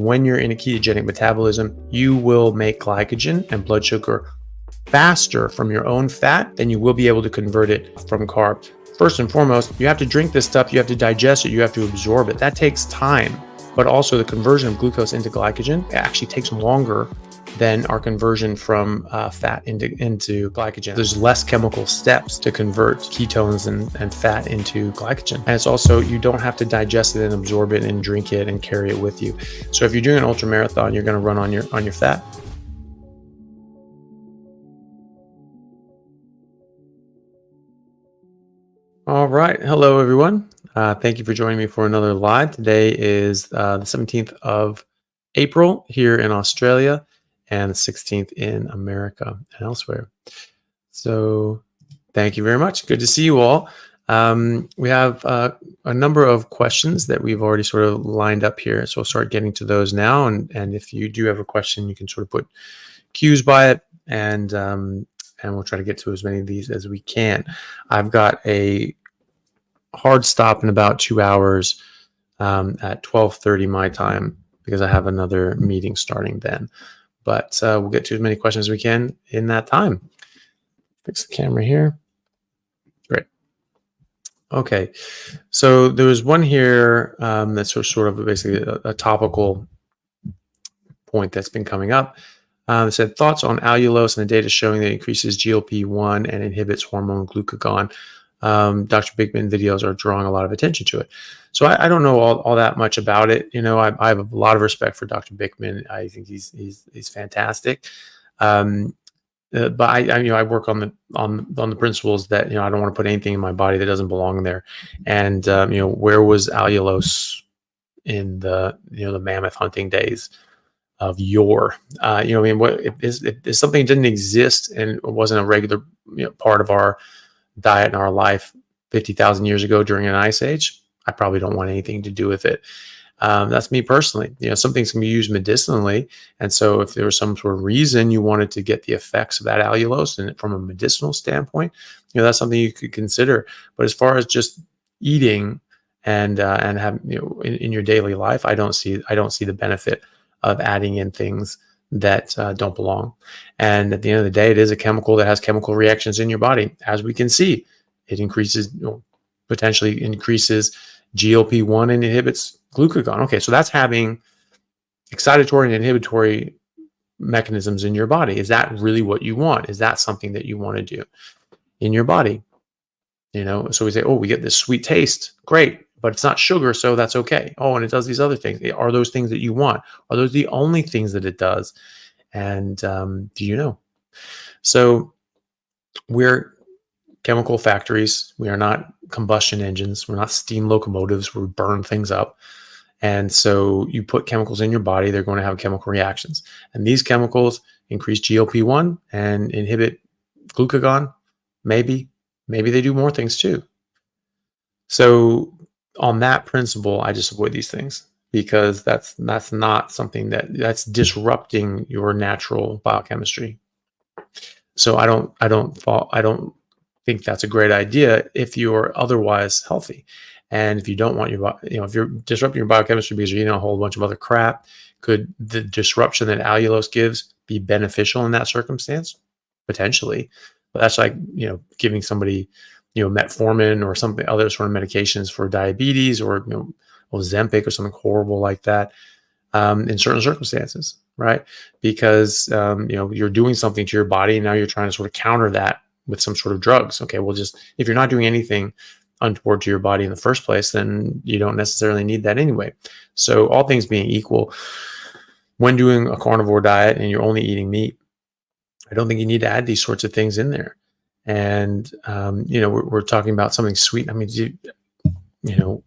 when you're in a ketogenic metabolism, you will make glycogen and blood sugar faster from your own fat than you will be able to convert it from carbs. First and foremost, you have to drink this stuff, you have to digest it, you have to absorb it. That takes time. But also the conversion of glucose into glycogen actually takes longer than our conversion from fat into glycogen. There's less chemical steps to convert ketones and fat into glycogen. And it's also, you don't have to digest it and absorb it and drink it and carry it with you. So if you're doing an ultra marathon, you're going to run on your fat. All right. Hello, everyone. Thank you for joining me for another live. Today is the 17th of April here in Australia and the 16th in America and elsewhere. So thank you very much. Good to see you all. We have a number of questions that we've already sort of lined up here. So we'll start getting to those now. And if you do have a question, you can sort of put cues by it, and we'll try to get to as many of these as we can. I've got a hard stop in about 2 hours at 12:30 my time, because I have another meeting starting then. But we'll get to as many questions as we can in that time. Fix the camera here. Great. Okay. So there was one here that's sort of basically a topical point that's been coming up. It said, thoughts on allulose and the data showing that it increases GLP-1 and inhibits hormone glucagon. Dr. Bigman videos are drawing a lot of attention to it. So I don't know all that much about it. You know, I have a lot of respect for Dr. Bigman. I think he's fantastic. But I work on the principles that, I don't want to put anything in my body that doesn't belong there. And where was allulose in the mammoth hunting days of yore? What if something didn't exist and it wasn't a regular part of our diet in our life 50,000 years ago during an ice age, I probably don't want anything to do with it. That's me personally. Some things can be used medicinally, and so if there was some sort of reason you wanted to get the effects of that allulose and from a medicinal standpoint, that's something you could consider. But as far as just eating and have in your daily life, I don't see the benefit of adding in things that don't belong. And at the end of the day, it is a chemical that has chemical reactions in your body. As we can see, it potentially increases GLP-1 and inhibits glucagon. Okay, so that's having excitatory and inhibitory mechanisms in your body. Is that really what you want? Is that something that you want to do in your body? So we say, oh, we get this sweet taste. Great. But it's not sugar, so that's okay. Oh, and it does these other things. Are those things that you want? Are those the only things that it does? And do you know? So we're chemical factories. We are not combustion engines. We're not steam locomotives where we burn things up. And so you put chemicals in your body, they're going to have chemical reactions. And these chemicals increase GLP-1 and inhibit glucagon. Maybe they do more things too. So on that principle, I just avoid these things, because that's not something that's disrupting your natural biochemistry. So I don't think that's a great idea if you're otherwise healthy. And if you don't want if you're disrupting your biochemistry because you're eating a whole bunch of other crap, could the disruption that allulose gives be beneficial in that circumstance? Potentially. But that's like, giving somebody metformin or something, other sort of medications for diabetes, or Ozempic or something horrible like that, in certain circumstances, right? Because you're doing something to your body, and now you're trying to sort of counter that with some sort of drugs. Okay, well, just if you're not doing anything untoward to your body in the first place, then you don't necessarily need that anyway. So all things being equal, when doing a carnivore diet and you're only eating meat, I don't think you need to add these sorts of things in there. And, we're talking about something sweet. I mean,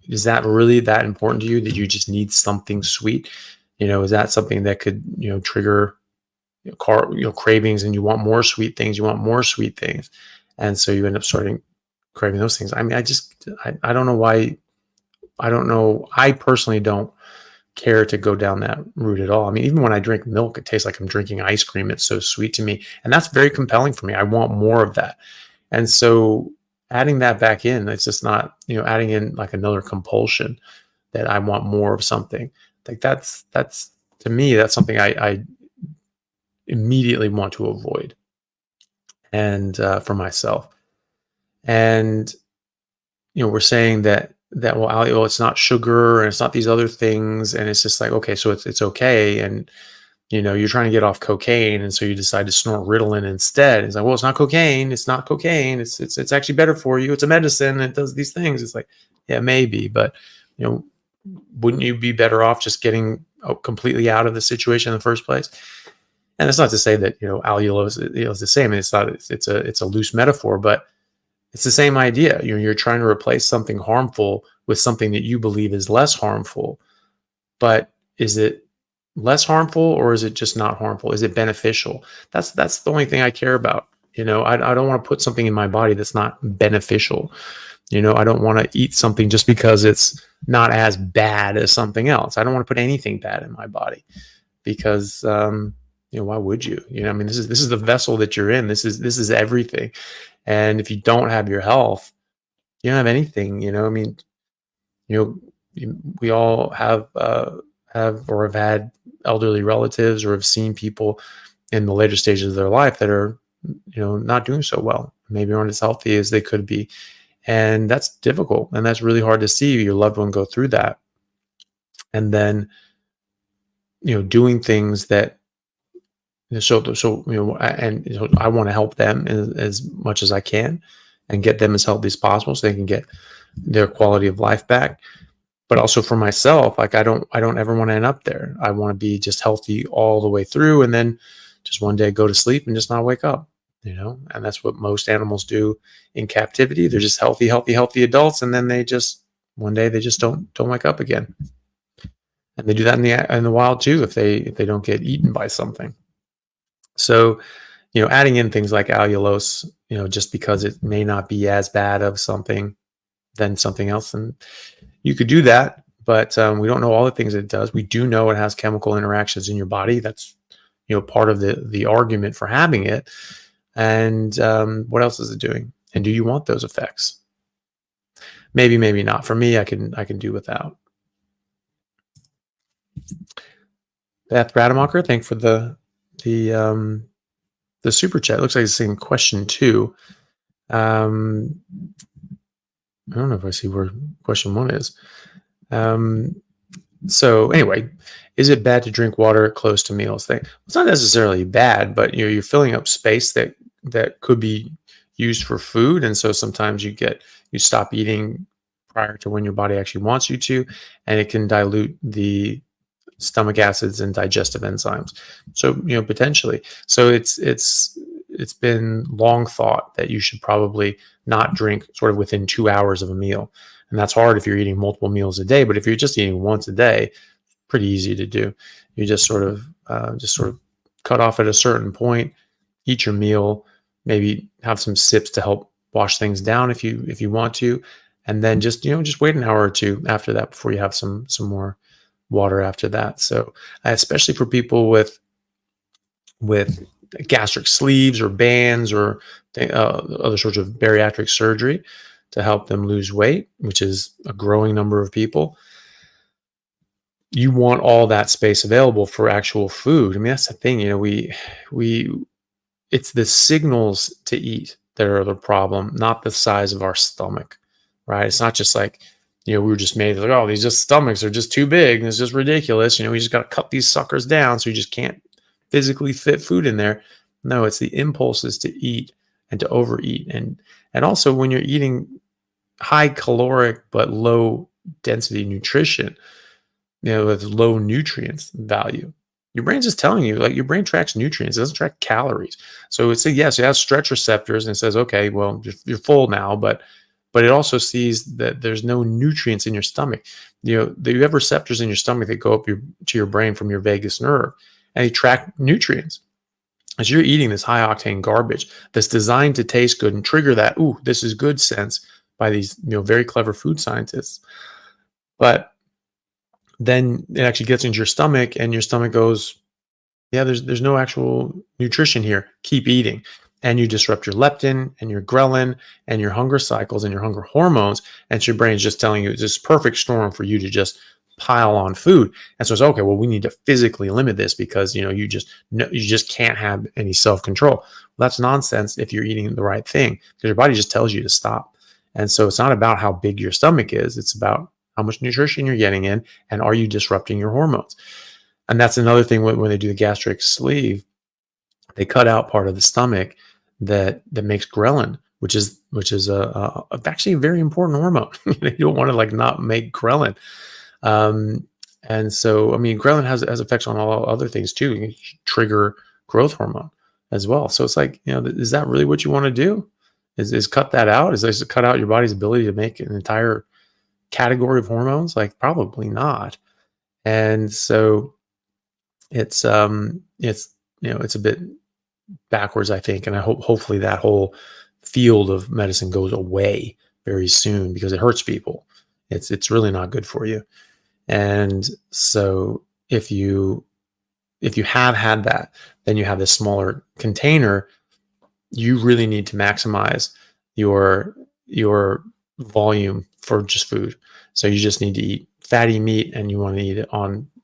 is that really that important to you that you just need something sweet? Is that something that could, trigger cravings, and you want more sweet things, and so you end up starting craving those things. I mean, I don't know why. I personally don't care to go down that route at all. I mean, even when I drink milk, it tastes like I'm drinking ice cream. It's so sweet to me, and that's very compelling for me. I want more of that. And so adding that back in, it's just not, adding in like another compulsion that I want more of something. Like that's to me, that's something I immediately want to avoid, and for myself. And we're saying that well, well, it's not sugar and it's not these other things, and it's just like, okay, so it's okay, and you're trying to get off cocaine, and so you decide to snort Ritalin instead. It's like, well, it's not cocaine. It's not cocaine. It's actually better for you. It's a medicine. And it does these things. It's like, yeah, maybe, but wouldn't you be better off just getting completely out of the situation in the first place? And it's not to say that allulose is the same. It's not. It's a loose metaphor, but it's the same idea. You're trying to replace something harmful with something that you believe is less harmful. But is it less harmful, or is it just not harmful? Is it beneficial? That's the only thing I care about. I don't want to put something in my body that's not beneficial. I don't want to eat something just because it's not as bad as something else. I don't want to put anything bad in my body, because why would you? I mean, this is the vessel that you're in. This is everything. And if you don't have your health, you don't have anything. I mean, we all have or have had elderly relatives, or have seen people in the later stages of their life that are not doing so well, maybe aren't as healthy as they could be, and that's difficult, and that's really hard to see your loved one go through that, and then doing things that I want to help them as much as I can and get them as healthy as possible so they can get their quality of life back. But also for myself, like I don't ever want to end up there. I want to be just healthy all the way through, and then just one day go to sleep and just not wake up, and that's what most animals do in captivity. They're just healthy adults, and then one day they just don't wake up again. And they do that in the wild too, if they don't get eaten by something. So, adding in things like allulose, just because it may not be as bad of something than something else, and you could do that, but we don't know all the things it does. We do know it has chemical interactions in your body. That's part of the argument for having it. And what else is it doing? And do you want those effects? Maybe, maybe not. For me, I can do without. Beth Rademacher, thank you for the super chat. It looks like it's saying question 2. I don't know if I see where question 1 is. So anyway, is it bad to drink water close to meals? It's not necessarily bad, but you're filling up space that could be used for food, and so sometimes you stop eating prior to when your body actually wants you to, and it can dilute the stomach acids and digestive enzymes. So potentially. So it's been long thought that you should probably not drink sort of within 2 hours of a meal. And that's hard if you're eating multiple meals a day, but if you're just eating once a day, pretty easy to do. You just sort of cut off at a certain point, eat your meal, maybe have some sips to help wash things down if you want to, and then just wait an hour or two after that before you have some more water after that. So especially for people with gastric sleeves or bands or other sorts of bariatric surgery to help them lose weight, which is a growing number of people, you want all that space available for actual food. I mean, that's the thing, it's the signals to eat that are the problem, not the size of our stomach, right? It's not just like, we were just made like, oh, these stomachs are just too big and it's just ridiculous. We just got to cut these suckers down so you just can't physically fit food in there. No, it's the impulses to eat and to overeat. And also when you're eating high caloric but low density nutrition, with low nutrients value, your brain's just telling you, like your brain tracks nutrients, it doesn't track calories. So it's yes, it has stretch receptors and it says, okay, well, you're full now, but it also sees that there's no nutrients in your stomach. You have receptors in your stomach that go up to your brain from your vagus nerve, and they track nutrients. As you're eating this high octane garbage that's designed to taste good and trigger that, ooh, this is good sense by these very clever food scientists. But then it actually gets into your stomach, and your stomach goes, yeah, there's no actual nutrition here. Keep eating. And you disrupt your leptin and your ghrelin and your hunger cycles and your hunger hormones. And so your brain is just telling you it's this perfect storm for you to just pile on food. And so it's okay, well, we need to physically limit this because, you just can't have any self-control. Well, that's nonsense if you're eating the right thing, because your body just tells you to stop. And so it's not about how big your stomach is. It's about how much nutrition you're getting in, and are you disrupting your hormones? And that's another thing when they do the gastric sleeve, they cut out part of the stomach that makes ghrelin, which is actually a very important hormone. You don't want to like not make ghrelin. And so, I mean, ghrelin has effects on all other things too. You trigger growth hormone as well. So it's like, is that really what you want to do? Is cut that out? Is this cut out your body's ability to make an entire category of hormones? Like, probably not. And so it's a bit backwards, I think. And I hopefully that whole field of medicine goes away very soon, because it hurts people. It's really not good for you. And so if you have had that, then you have this smaller container. You really need to maximize your volume for just food. So you just need to eat fatty meat, and you want to eat it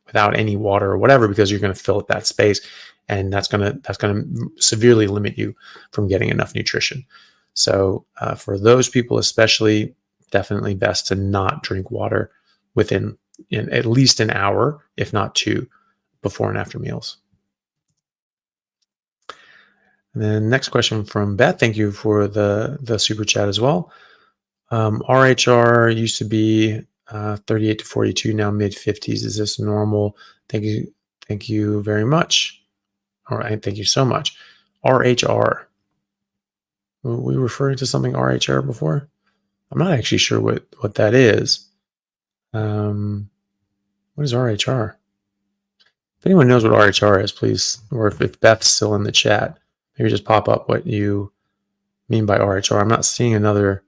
without any water or whatever, because you're going to fill up that space, and that's going to severely limit you from getting enough nutrition. So for those people especially, definitely best to not drink water within at least an hour, if not 2, before and after meals. And then next question from Beth. Thank you for the super chat as well. RHR used to be 38 to 42, now mid 50s. Is this normal? Thank you very much. All right, thank you so much. RHR. Were we referring to something RHR before? I'm not actually sure what that is. What is RHR? If anyone knows what RHR is, please, or if Beth's still in the chat, maybe just pop up what you mean by RHR. I'm not seeing another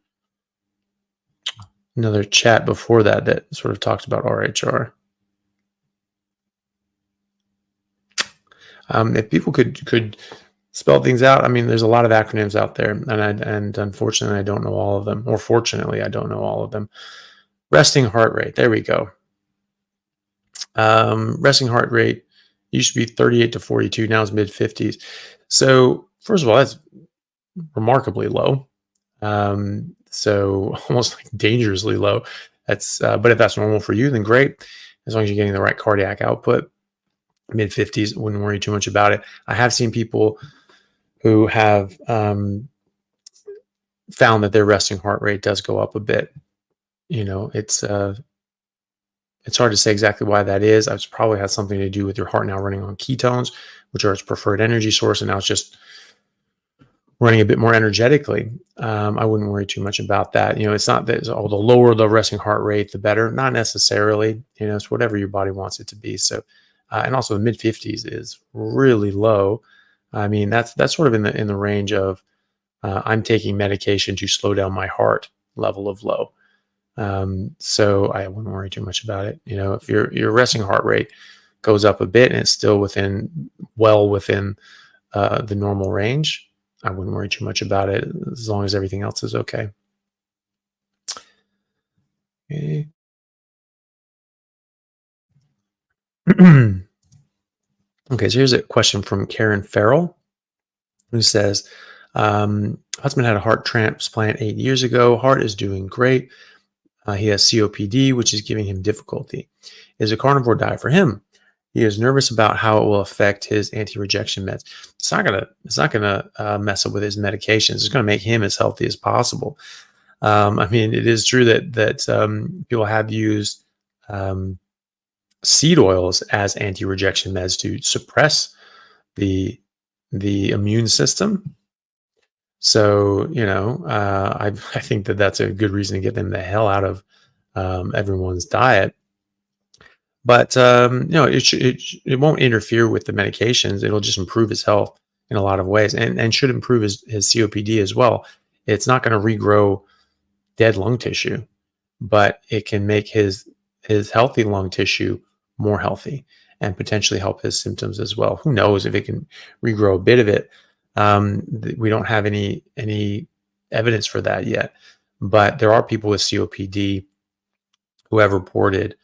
chat before that sort of talks about RHR. If people could spell things out. I mean, there's a lot of acronyms out there, and unfortunately, I don't know all of them. Or fortunately, I don't know all of them. Resting heart rate. There we go. Resting heart rate used to be 38 to 42. Now it's mid 50s. So first of all, that's remarkably low. So almost like dangerously low. But if that's normal for you, then great. As long as you're getting the right cardiac output, mid 50s, wouldn't worry too much about it. I have seen people who have found that their resting heart rate does go up a bit. It's hard to say exactly why that is. It's probably has something to do with your heart now running on ketones, which are its preferred energy source, and now it's just running a bit more energetically. I wouldn't worry too much about that. It's not that the lower the resting heart rate, the better. Not necessarily. It's whatever your body wants it to be. So, and also the mid 50s is really low. I mean, that's sort of in the range of I'm taking medication to slow down my heart level of low. So I wouldn't worry too much about it. If your resting heart rate goes up a bit and it's still well within the normal range, I wouldn't worry too much about it, as long as everything else is okay. Okay. Okay, so here's a question from Karen Farrell, who says, husband had a heart transplant 8 years ago. Heart is doing great. He has COPD, which is giving him difficulty. Is a carnivore diet for him? He is nervous about how it will affect his anti-rejection meds. It's not gonna mess up with his medications. It's going to make him as healthy as possible. I mean, it is true that people have used seed oils as anti-rejection meds to suppress the immune system. So I think that's a good reason to get them the hell out of everyone's diet. But it won't interfere with the medications. It'll just improve his health in a lot of ways, and should improve his COPD as well. It's not going to regrow dead lung tissue, but it can make his healthy lung tissue more healthy and potentially help his symptoms as well. Who knows if it can regrow a bit of it? We don't have any evidence for that yet, but there are people with COPD who have reported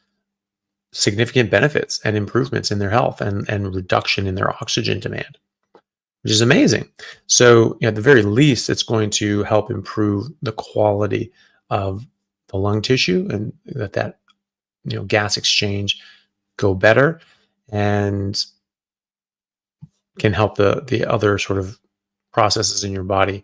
significant benefits and improvements in their health and reduction in their oxygen demand, which is amazing. So at the very least, it's going to help improve the quality of the lung tissue, and that gas exchange go better, and can help the other sort of processes in your body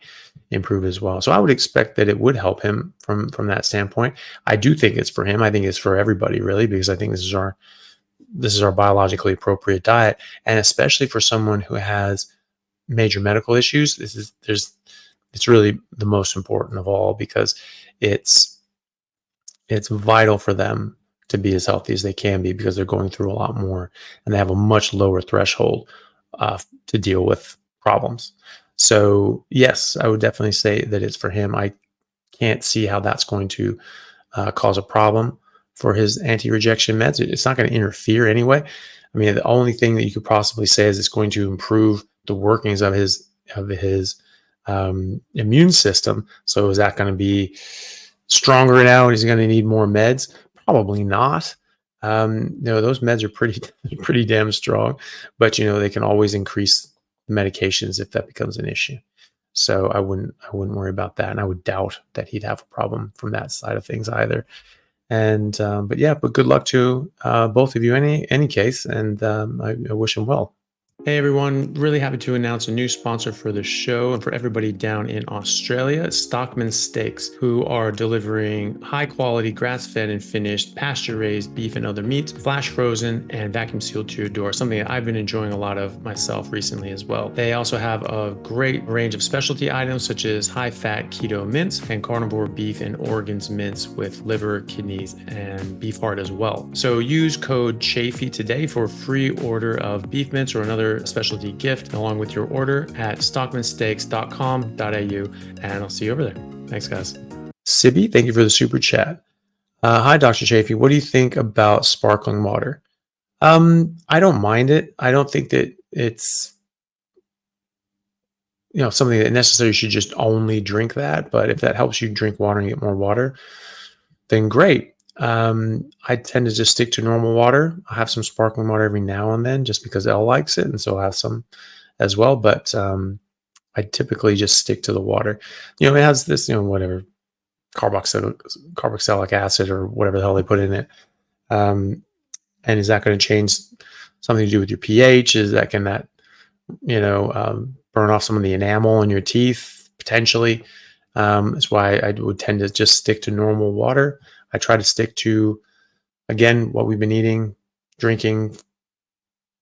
improve as well. So I would expect that it would help him from that standpoint. I do think it's for him. I think it's for everybody, really, because I think this is our biologically appropriate diet, and especially for someone who has major medical issues. It's really the most important of all, because it's vital for them to be as healthy as they can be, because they're going through a lot more and they have a much lower threshold to deal with problems. So yes, I would definitely say that it's for him. I can't see how that's going to cause a problem for his anti-rejection meds. It's not going to interfere anyway. I mean, the only thing that you could possibly say is it's going to improve the workings of his immune system. So is that going to be stronger now, and he's going to need more meds? Probably not. Those meds are pretty damn strong, but they can always increase medications if that becomes an issue. So I wouldn't worry about that, and I would doubt that he'd have a problem from that side of things either. And but good luck to both of you in any case, and I wish him well. Hey everyone, really happy to announce a new sponsor for the show and for everybody down in Australia, Stockman Steaks, who are delivering high quality grass-fed and finished pasture-raised beef and other meats, flash frozen and vacuum sealed to your door, something that I've been enjoying a lot of myself recently as well. They also have a great range of specialty items such as high-fat keto mince and carnivore beef and organs mince with liver, kidneys, and beef heart as well. So use code Chaffee today for a free order of beef mince or another specialty gift along with your order at stockmansteaks.com.au, and I'll see you over there. Thanks, guys. Sibby, thank you for the super chat. Hi, Dr. Chaffee. What do you think about sparkling water? I don't mind it. I don't think that it's something that necessarily should just only drink that, but if that helps you drink water and get more water, then great. I tend to just stick to normal water. I have some sparkling water every now and then just because Elle likes it, and so I'll have some as well. But I typically just stick to the water. It has this, whatever, carboxylic acid or whatever the hell they put in it. And is that going to change something to do with your pH? Can that burn off some of the enamel in your teeth? Potentially. That's why I would tend to just stick to normal water. I try to stick to, again, what we've been drinking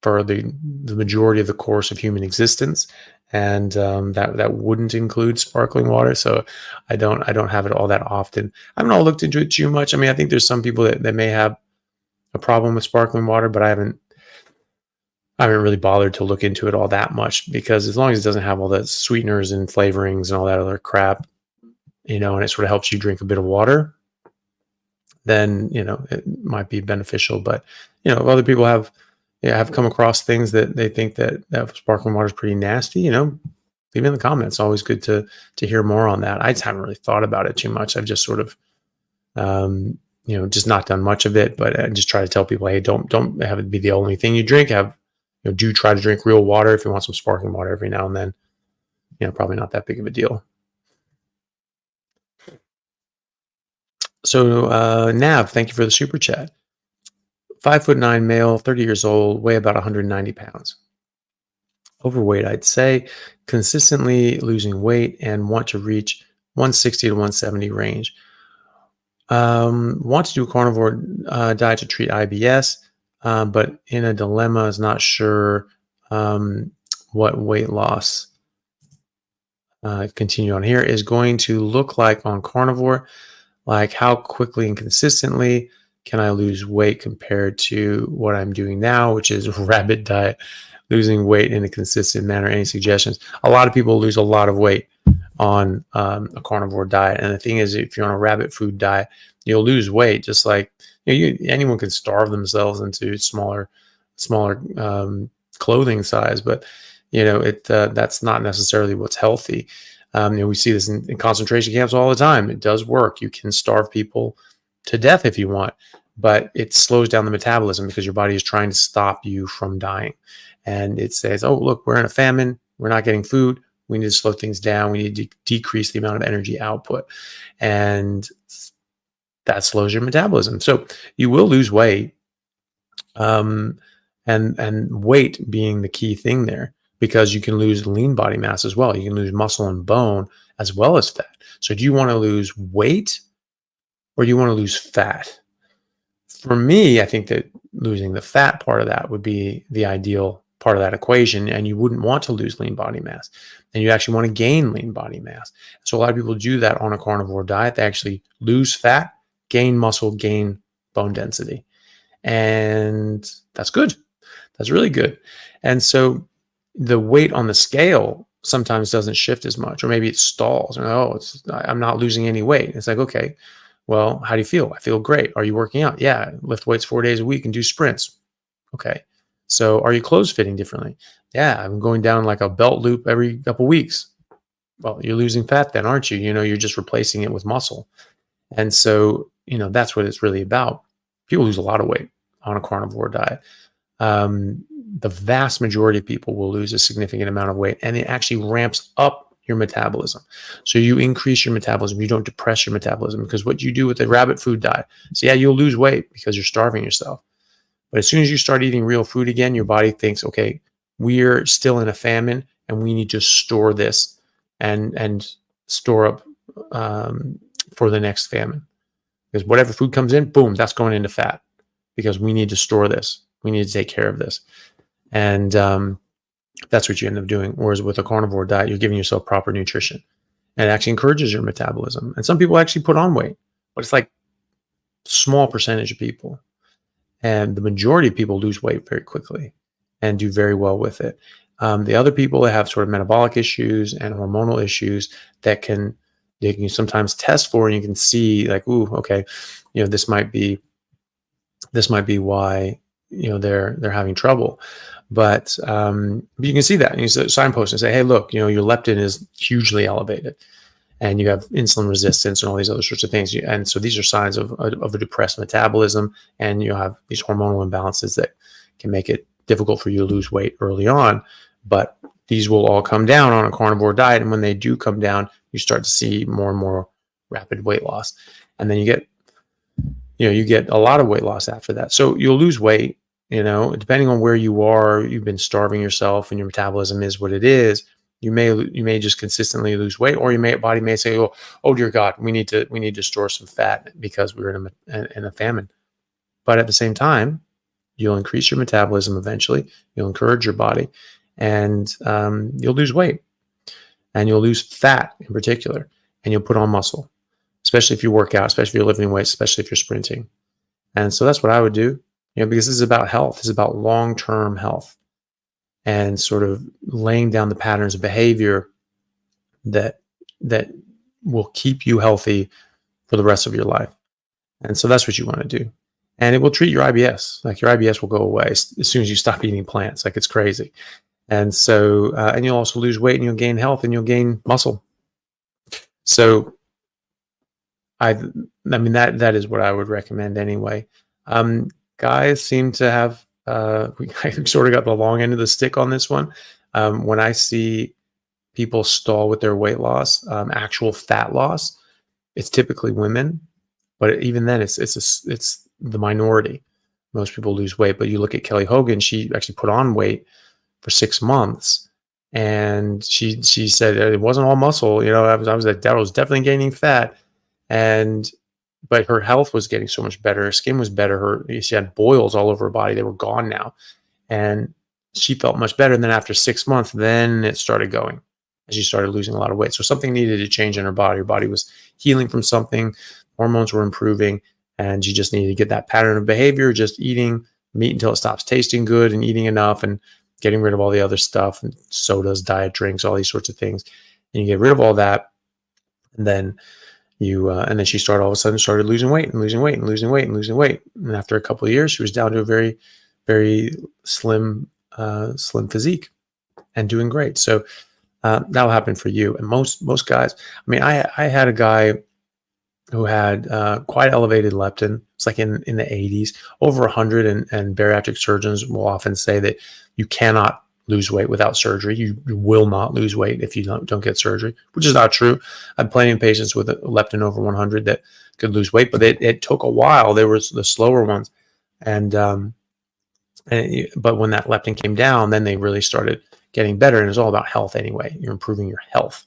for the majority of the course of human existence, and that wouldn't include sparkling water. So I don't have it all that often. I haven't looked into it too much. I mean, I think there's some people that may have a problem with sparkling water, but I haven't really bothered to look into it all that much, because as long as it doesn't have all the sweeteners and flavorings and all that other crap, and it sort of helps you drink a bit of water, then it might be beneficial. But other people have come across things that they think that sparkling water is pretty nasty. Leave it in the comments. It's always good to hear more on that. I just haven't really thought about it too much. I've just sort of just not done much of it. But I just try to tell people, hey, don't have it be the only thing you drink. Do try to drink real water. If you want some sparkling water every now and then, probably not that big of a deal. So Nav, thank you for the super chat. 5'9" male, 30 years old, weigh about 190 pounds. Overweight, I'd say, consistently losing weight, and want to reach 160 to 170 range. Want to do a carnivore diet to treat IBS, but in a dilemma, is not sure what weight loss, continue on here, is going to look like on carnivore. Like, how quickly and consistently can I lose weight compared to what I'm doing now, which is rabbit diet, losing weight in a consistent manner? Any suggestions? A lot of people lose a lot of weight on a carnivore diet. And the thing is, if you're on a rabbit food diet, you'll lose weight. Just like anyone can starve themselves into smaller clothing size, but that's not necessarily what's healthy. We see this in concentration camps all the time. It does work. You can starve people to death if you want, but it slows down the metabolism because your body is trying to stop you from dying. And it says, oh, look, we're in a famine. We're not getting food. We need to slow things down. We need to decrease the amount of energy output. And that slows your metabolism. So you will lose weight, and weight being the key thing there, because you can lose lean body mass as well. You can lose muscle and bone as well as fat. So do you want to lose weight or do you want to lose fat? For me, I think that losing the fat part of that would be the ideal part of that equation, and you wouldn't want to lose lean body mass, and you actually want to gain lean body mass. So a lot of people do that on a carnivore diet. They actually lose fat, gain muscle, gain bone density, and that's good. That's really good. And so the weight on the scale sometimes doesn't shift as much, or maybe it stalls. I'm not losing any weight. It's like, okay, well, how do you feel? I feel great. Are you working out? Yeah, lift weights 4 days a week and do sprints. Okay. So are your clothes fitting differently? Yeah, I'm going down like a belt loop every couple weeks. Well, you're losing fat then, aren't you? You're just replacing it with muscle. And so, that's what it's really about. People lose a lot of weight on a carnivore diet. The vast majority of people will lose a significant amount of weight, and it actually ramps up your metabolism. So you increase your metabolism. You don't depress your metabolism, because what you do with a rabbit food diet, so yeah, you'll lose weight because you're starving yourself. But as soon as you start eating real food again, your body thinks, okay, we're still in a famine and we need to store this and store up for the next famine. Because whatever food comes in, boom, that's going into fat, because we need to store this. We need to take care of this. And that's what you end up doing. Whereas with a carnivore diet, you're giving yourself proper nutrition, and it actually encourages your metabolism. And some people actually put on weight, but it's like a small percentage of people. And the majority of people lose weight very quickly and do very well with it. The other people that have sort of metabolic issues and hormonal issues that they can sometimes test for, and you can see like, ooh, okay, this might be why they're having trouble. But you can see that, and you signpost and say, hey, look, your leptin is hugely elevated, and you have insulin resistance and all these other sorts of things. And so these are signs of a depressed metabolism, and you have these hormonal imbalances that can make it difficult for you to lose weight early on. But these will all come down on a carnivore diet. And when they do come down, you start to see more and more rapid weight loss. And then you get a lot of weight loss after that. So you'll lose weight, depending on where you are. You've been starving yourself and your metabolism is what it is. You may just consistently lose weight, or body may say, oh dear God, we need to store some fat because we're in a famine. But at the same time, you'll increase your metabolism eventually. You'll encourage your body, and you'll lose weight, and you'll lose fat in particular, and you'll put on muscle, especially if you work out, especially if you're lifting weights, especially if you're sprinting. And so that's what I would do, because this is about health. This is about long-term health, and sort of laying down the patterns of behavior that will keep you healthy for the rest of your life. And so that's what you want to do. And it will treat your IBS. Like, your IBS will go away as soon as you stop eating plants. Like, it's crazy. And so, and you'll also lose weight, and you'll gain health, and you'll gain muscle. So I mean, that is what I would recommend anyway. Guys seem to have, we sort of got the long end of the stick on this one. When I see people stall with their weight loss, actual fat loss, it's typically women, but even then it's the minority. Most people lose weight, but you look at Kelly Hogan, she actually put on weight for 6 months, and she said it wasn't all muscle. I was definitely gaining fat, but her health was getting so much better. Her skin was better. She had boils all over her body. They were gone now. And she felt much better. And then after 6 months, then it started going, and she started losing a lot of weight. So something needed to change in her body. Her body was healing from something. Hormones were improving, and she just needed to get that pattern of behavior, just eating meat until it stops tasting good, and eating enough, and getting rid of all the other stuff, and sodas, diet drinks, all these sorts of things. And you get rid of all that, and then and then she all of a sudden started losing weight and losing weight and losing weight and losing weight. And after a couple of years, she was down to a very, very slim physique and doing great. So that'll happen for you. And most guys, I mean, I had a guy who had quite elevated leptin. It's like in the 80s, over 100, and bariatric surgeons will often say that you cannot lose weight without surgery. You will not lose weight if you don't get surgery, which is not true. I have plenty of patients with a leptin over 100 that could lose weight, but it took a while. There was the slower ones, but when that leptin came down, then they really started getting better. And it's all about health anyway. You're improving your health.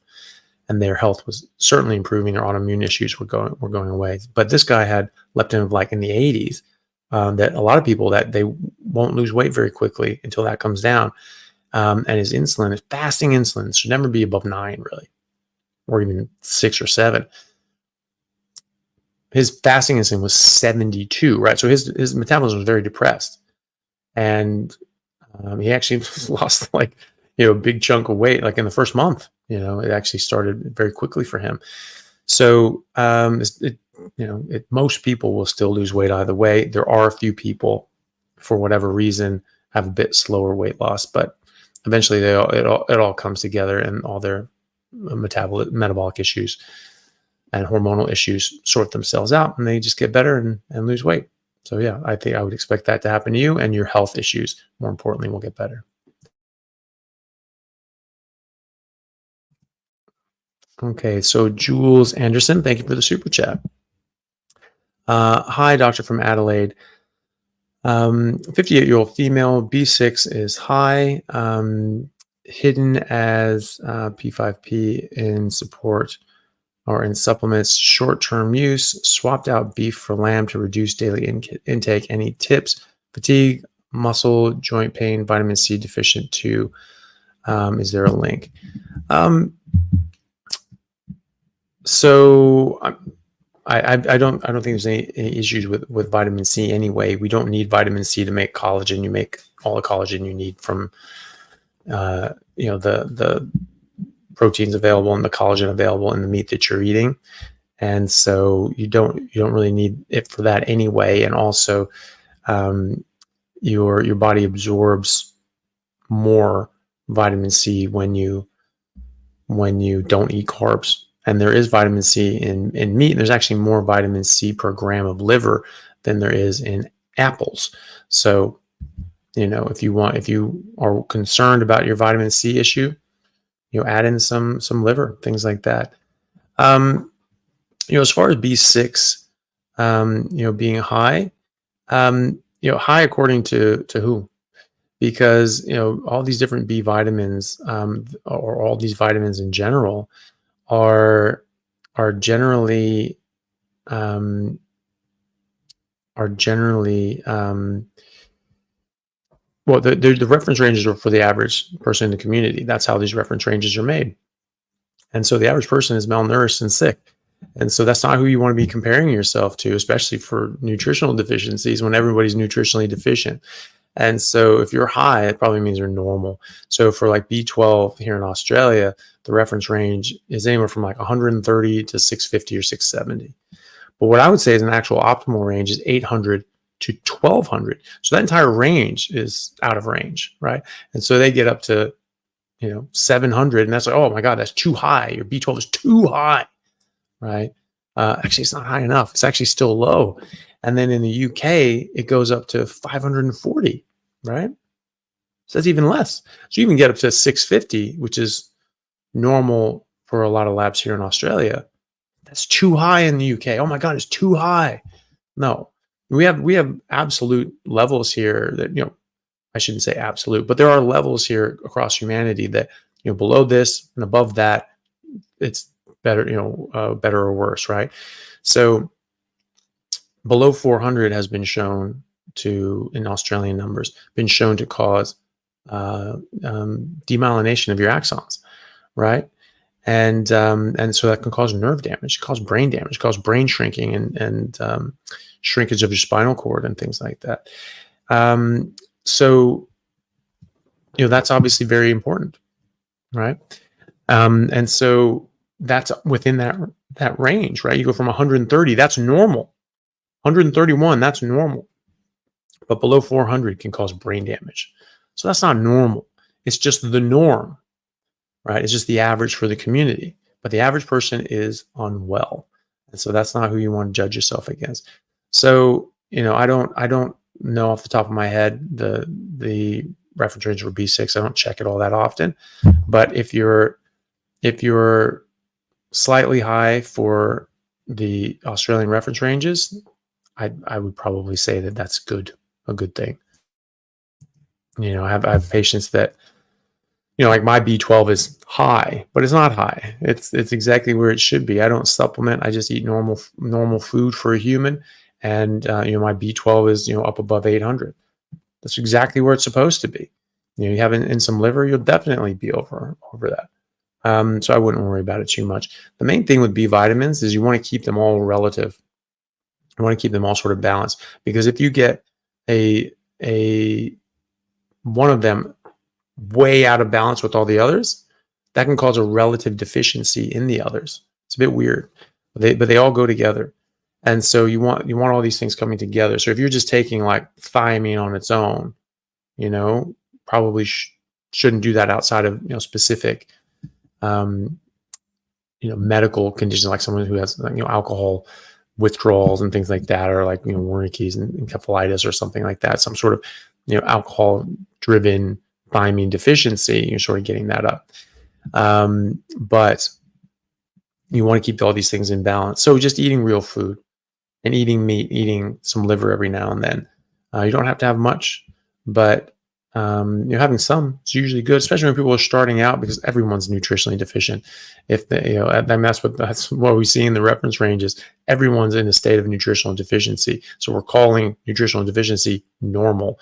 And their health was certainly improving. Their autoimmune issues were going away. But this guy had leptin of like in the 80s. That a lot of people, that they won't lose weight very quickly until that comes down. And his insulin, his fasting insulin, should never be above 9, really, or even 6 or 7. His fasting insulin was 72, right? So his metabolism was very depressed, and he actually lost like a big chunk of weight like in the first month. It actually started very quickly for him. So most people will still lose weight either way. There are a few people, for whatever reason, have a bit slower weight loss, but eventually it all comes together, and all their metabolic issues and hormonal issues sort themselves out, and they just get better and lose weight. So yeah, I think I would expect that to happen to you, and your health issues, more importantly, will get better. Okay, so Jules Anderson, thank you for the super chat. Hi, doctor from Adelaide. 58-year-old female, B6 is high, hidden as P5P in support or in supplements, short-term use, swapped out beef for lamb to reduce daily intake. Any tips? Fatigue, muscle, joint pain, vitamin C deficient too. Is there a link? So I don't think there's any issues with vitamin C anyway. We don't need vitamin C to make collagen. You make all the collagen you need from the proteins available and the collagen available in the meat that you're eating, and so you don't really need it for that anyway. And also, your body absorbs more vitamin C when you don't eat carbs. And there is vitamin C in meat. And there's actually more vitamin C per gram of liver than there is in apples. So, if you are concerned about your vitamin C issue, add in some liver, things like that. As far as B6, being high, high according to who? Because all these different B vitamins, or all these vitamins in general, are generally well, the reference ranges are for the average person in the community. That's how these reference ranges are made. And so the average person is malnourished and sick. And so that's not who you want to be comparing yourself to, especially for nutritional deficiencies, when everybody's nutritionally deficient. And so if you're high, it probably means you're normal. So for like B12 here in Australia, the reference range is anywhere from like 130 to 650 or 670. But what I would say is an actual optimal range is 800 to 1200. So that entire range is out of range, right? And so they get up to 700, and that's like, oh my God, that's too high. Your B12 is too high, right? Actually, it's not high enough. It's actually still low. And then in the UK, it goes up to 540, right? So that's even less. So you can get up to 650, which is normal for a lot of labs here in Australia. That's too high in the UK. Oh my God, it's too high. No, we have absolute levels here that, I shouldn't say absolute, but there are levels here across humanity that, below this and above that, it's better, better or worse, right? So below 400 has been shown to, in Australian numbers, been shown to cause demyelination of your axons, right? And so that can cause nerve damage, cause brain damage, cause brain shrinking, and shrinkage of your spinal cord and things like that. So that's obviously very important, right? And so that's within that range, right? You go from 130, that's normal. 131, that's normal. But below 400 can cause brain damage. So that's not normal. It's just the norm, right? It's just the average for the community. But the average person is unwell. And so that's not who you want to judge yourself against. So, I don't know off the top of my head the reference range for B6. I don't check it all that often. But if you're slightly high for the Australian reference ranges, I would probably say that that's a good thing. I have patients that, like my B12 is high, but it's not high. It's exactly where it should be. I don't supplement. I just eat normal food for a human, and my B12 is up above 800. That's exactly where it's supposed to be. You have in some liver, you'll definitely be over that. So I wouldn't worry about it too much. The main thing with B vitamins is you want to keep them all relative. You want to keep them all sort of balanced, because if you get a one of them way out of balance with all the others, that can cause a relative deficiency in the others. It's a bit weird, but they all go together. And so you want all these things coming together. So if you're just taking like thiamine on its own, probably shouldn't do that outside of specific medical conditions, like someone who has alcohol withdrawals and things like that, or like Wernicke's and encephalitis or something like that, some sort of alcohol driven thiamine deficiency. You're sort of getting that up, but you want to keep all these things in balance. So just eating real food and eating meat, eating some liver every now and then. You don't have to have much, but having some is usually good, especially when people are starting out, because everyone's nutritionally deficient. If they, that's what we see in the reference ranges. Everyone's in a state of nutritional deficiency. So we're calling nutritional deficiency normal.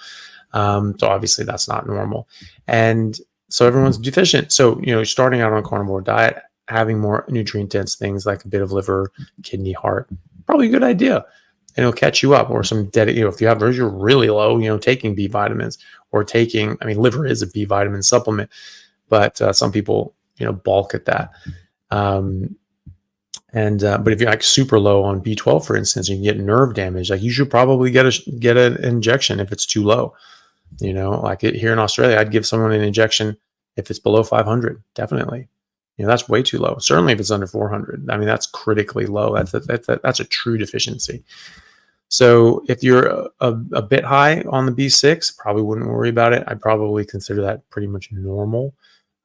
So obviously that's not normal. And so everyone's deficient. So, starting out on a carnivore diet, having more nutrient dense things like a bit of liver, kidney, heart, probably a good idea. And it'll catch you up. Or some if you're really low, taking B vitamins, or liver is a B vitamin supplement, but some people, balk at that. But if you're like super low on B12, for instance, you can get nerve damage. Like you should probably get an injection if it's too low. Like here in Australia, I'd give someone an injection if it's below 500. Definitely, that's way too low. Certainly, if it's under 400, that's critically low. That's a true deficiency. So if you're a bit high on the B6, probably wouldn't worry about it. I'd probably consider that pretty much normal.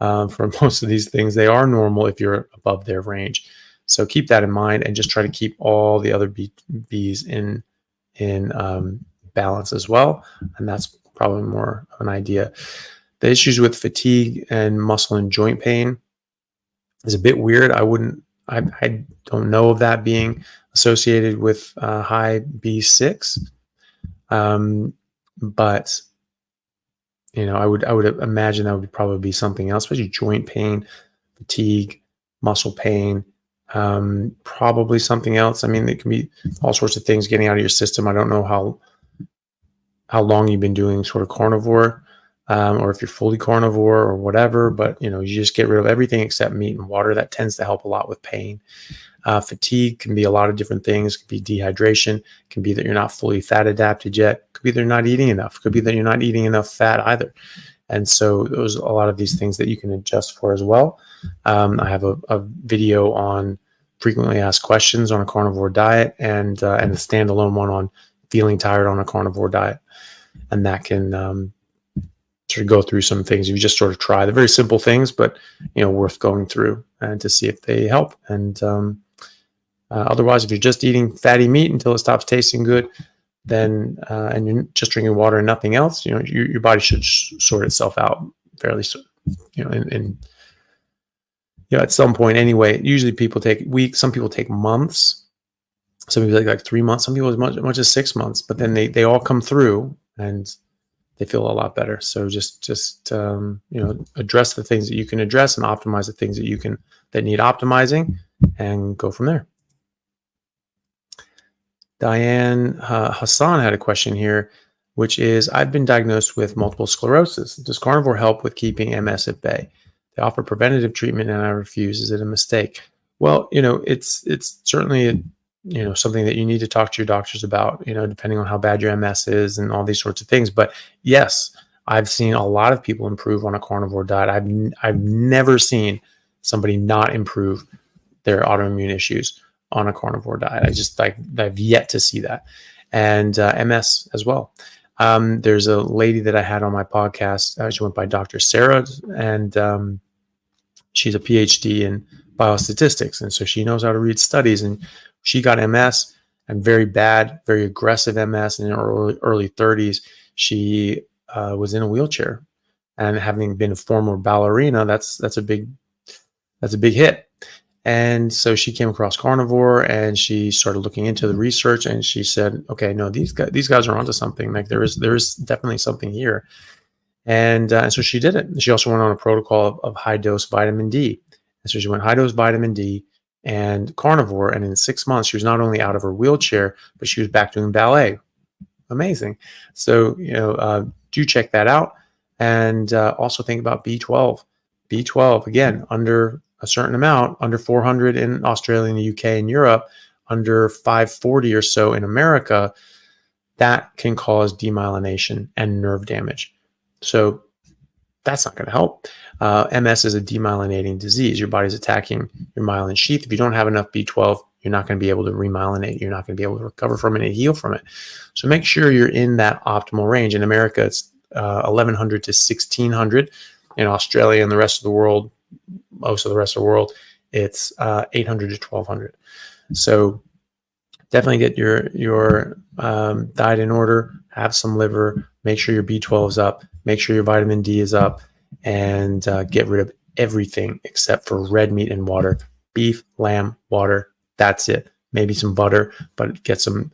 For most of these things, they are normal if you're above their range. So keep that in mind, and just try to keep all the other Bs in balance as well. And that's probably more of an idea. The issues with fatigue and muscle and joint pain is a bit weird. I don't know of that being associated with high B6, but I would imagine that would probably be something else, especially joint pain, fatigue, muscle pain, probably something else. It can be all sorts of things getting out of your system. I don't know how long you've been doing sort of carnivore, or if you're fully carnivore or whatever, but you just get rid of everything except meat and water. That tends to help a lot with pain. Fatigue can be a lot of different things. It could be dehydration. It can be that you're not fully fat adapted yet. It could be that you're not eating enough. It could be that you're not eating enough fat either. And so those are a lot of these things that you can adjust for as well. I have a video on frequently asked questions on a carnivore diet, and a standalone one on feeling tired on a carnivore diet. And that can sort of go through some things you just sort of try. They're very simple things, but worth going through and to see if they help. And otherwise, if you're just eating fatty meat until it stops tasting good, then and you're just drinking water and nothing else, your body should sort itself out fairly soon. At some point anyway. Usually people take weeks. Some people take months. Some people take like 3 months. Some people as much as 6 months. But then they all come through and they feel a lot better. So just address the things that you can address and optimize the things that need optimizing, and go from there. Diane Hassan had a question here, which is, I've been diagnosed with multiple sclerosis. Does carnivore help with keeping MS at bay? They offer preventative treatment and I refuse. Is it a mistake? Well, it's certainly something that you need to talk to your doctors about, depending on how bad your MS is and all these sorts of things. But yes, I've seen a lot of people improve on a carnivore diet. I've never seen somebody not improve their autoimmune issues on a carnivore diet. I've yet to see that. And MS as well. There's a lady that I had on my podcast. She went by Dr. Sarah, and she's a PhD in biostatistics. And so she knows how to read studies. And she got MS, and very bad, very aggressive MS in her early 30s. She was in a wheelchair. And having been a former ballerina, that's a big hit. And so she came across carnivore, and she started looking into the research, and she said, okay, no, these guys are onto something. Like there is definitely something here. And so she did it. She also went on a protocol of high dose vitamin D. And so she went high dose vitamin D and carnivore. And in 6 months, she was not only out of her wheelchair, but she was back doing ballet. Amazing. So, do check that out. And also think about B12. B12, again, under a certain amount, under 400 in Australia and the UK and Europe, under 540 or so in America, that can cause demyelination and nerve damage. So that's not going to help. MS is a demyelinating disease. Your body's attacking your myelin sheath. If you don't have enough B12, you're not going to be able to remyelinate. You're not going to be able to recover from it and heal from it. So make sure you're in that optimal range. In America, it's 1100 to 1600. In Australia and the rest of the world, most of the rest of the world, it's 800 to 1200. So definitely get your diet in order. Have some liver. Make sure your B12 is up. Make sure your vitamin D is up, and get rid of everything except for red meat and water. Beef, lamb, water. That's it. Maybe some butter, but get some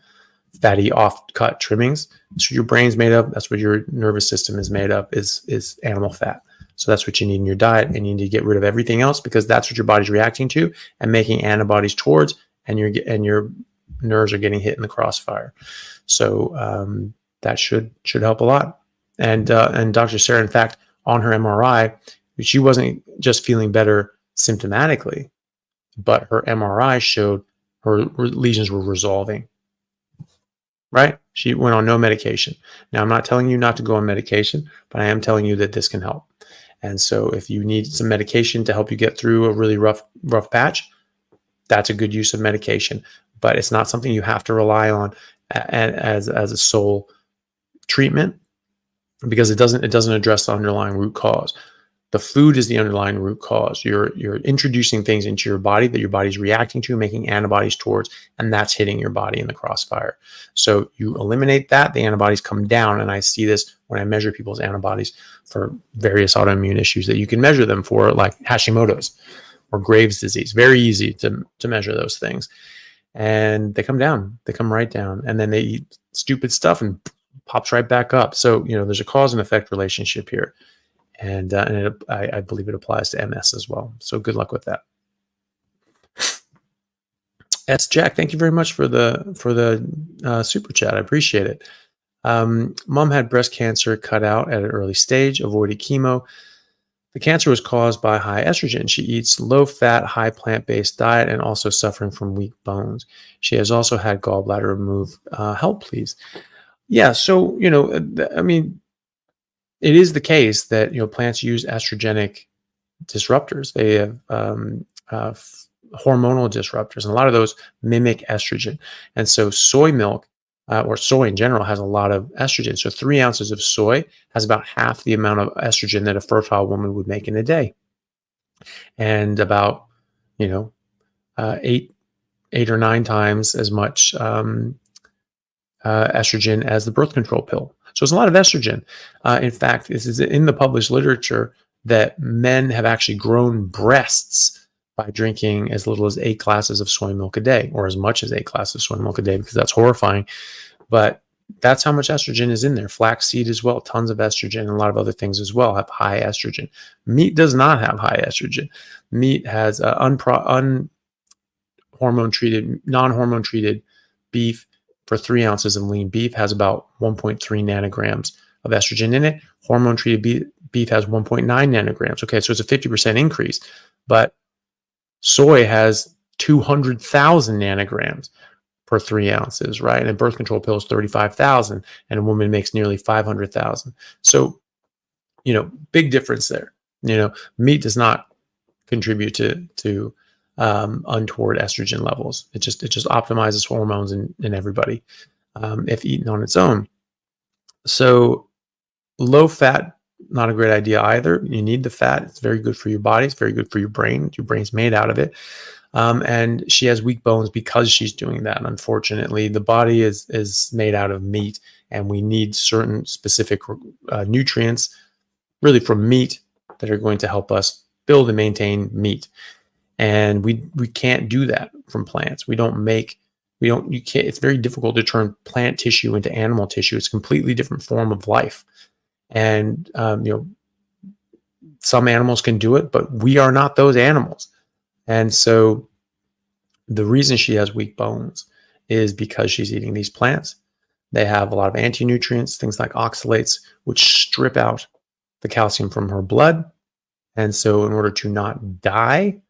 fatty off-cut trimmings. That's what your brain's made of. That's what your nervous system is made of, is animal fat. So that's what you need in your diet, and you need to get rid of everything else, because that's what your body's reacting to and making antibodies towards, and your nerves are getting hit in the crossfire. So that should help a lot. And Dr. Sarah, in fact, on her MRI, she wasn't just feeling better symptomatically, but her MRI showed her lesions were resolving. Right? She went on no medication. Now, I'm not telling you not to go on medication, but I am telling you that this can help. And so if you need some medication to help you get through a really rough patch, that's a good use of medication. But it's not something you have to rely on as a sole treatment, because it doesn't address the underlying root cause. The food is the underlying root cause. You're introducing things into your body that your body's reacting to, making antibodies towards, and that's hitting your body in the crossfire. So you eliminate that, the antibodies come down. And I see this when I measure people's antibodies for various autoimmune issues that you can measure them for, like Hashimoto's or Graves' disease. Very easy to measure those things. And they come down. They come right down. And then they eat stupid stuff and pops right back up. So, there's a cause and effect relationship here. And I believe it applies to MS as well. So good luck with that. S. Jack, thank you very much for the super chat. I appreciate it. Mom had breast cancer cut out at an early stage, avoided chemo. The cancer was caused by high estrogen. She eats low-fat, high plant-based diet and also suffering from weak bones. She has also had gallbladder removed. Help, please. Yeah, so, it is the case that plants use estrogenic disruptors. They have hormonal disruptors, and a lot of those mimic estrogen. And so soy milk, or soy in general, has a lot of estrogen. So 3 ounces of soy has about half the amount of estrogen that a fertile woman would make in a day, and about 8 or 9 times as much estrogen as the birth control pill. So it's a lot of estrogen. In fact, this is in the published literature that men have actually grown breasts by drinking as little as 8 glasses of soy milk a day, or as much as 8 glasses of soy milk a day, because that's horrifying. But that's how much estrogen is in there. Flaxseed as well, tons of estrogen, and a lot of other things as well have high estrogen. Meat does not have high estrogen. Meat has non-hormone treated beef. For 3 ounces of lean beef has about 1.3 nanograms of estrogen in it. Hormone treated beef has 1.9 nanograms. Okay, so it's a 50% increase. But soy has 200,000 nanograms per 3 ounces, right? And a birth control pill is 35,000, and a woman makes nearly 500,000. So, big difference there. Meat does not contribute to untoward estrogen levels. It just optimizes hormones in everybody if eaten on its own. So low fat, not a great idea either. You need the fat. It's very good for your body. It's very good for your brain. Your brain's made out of it. And she has weak bones because she's doing that. Unfortunately, the body is made out of meat, and we need certain specific nutrients, really from meat, that are going to help us build and maintain meat. And we can't do that from plants. You can't. It's very difficult to turn plant tissue into animal tissue. It's a completely different form of life. And some animals can do it, but we are not those animals. And so the reason she has weak bones is because she's eating these plants. They have a lot of anti-nutrients, things like oxalates, which strip out the calcium from her blood. And so in order to not die,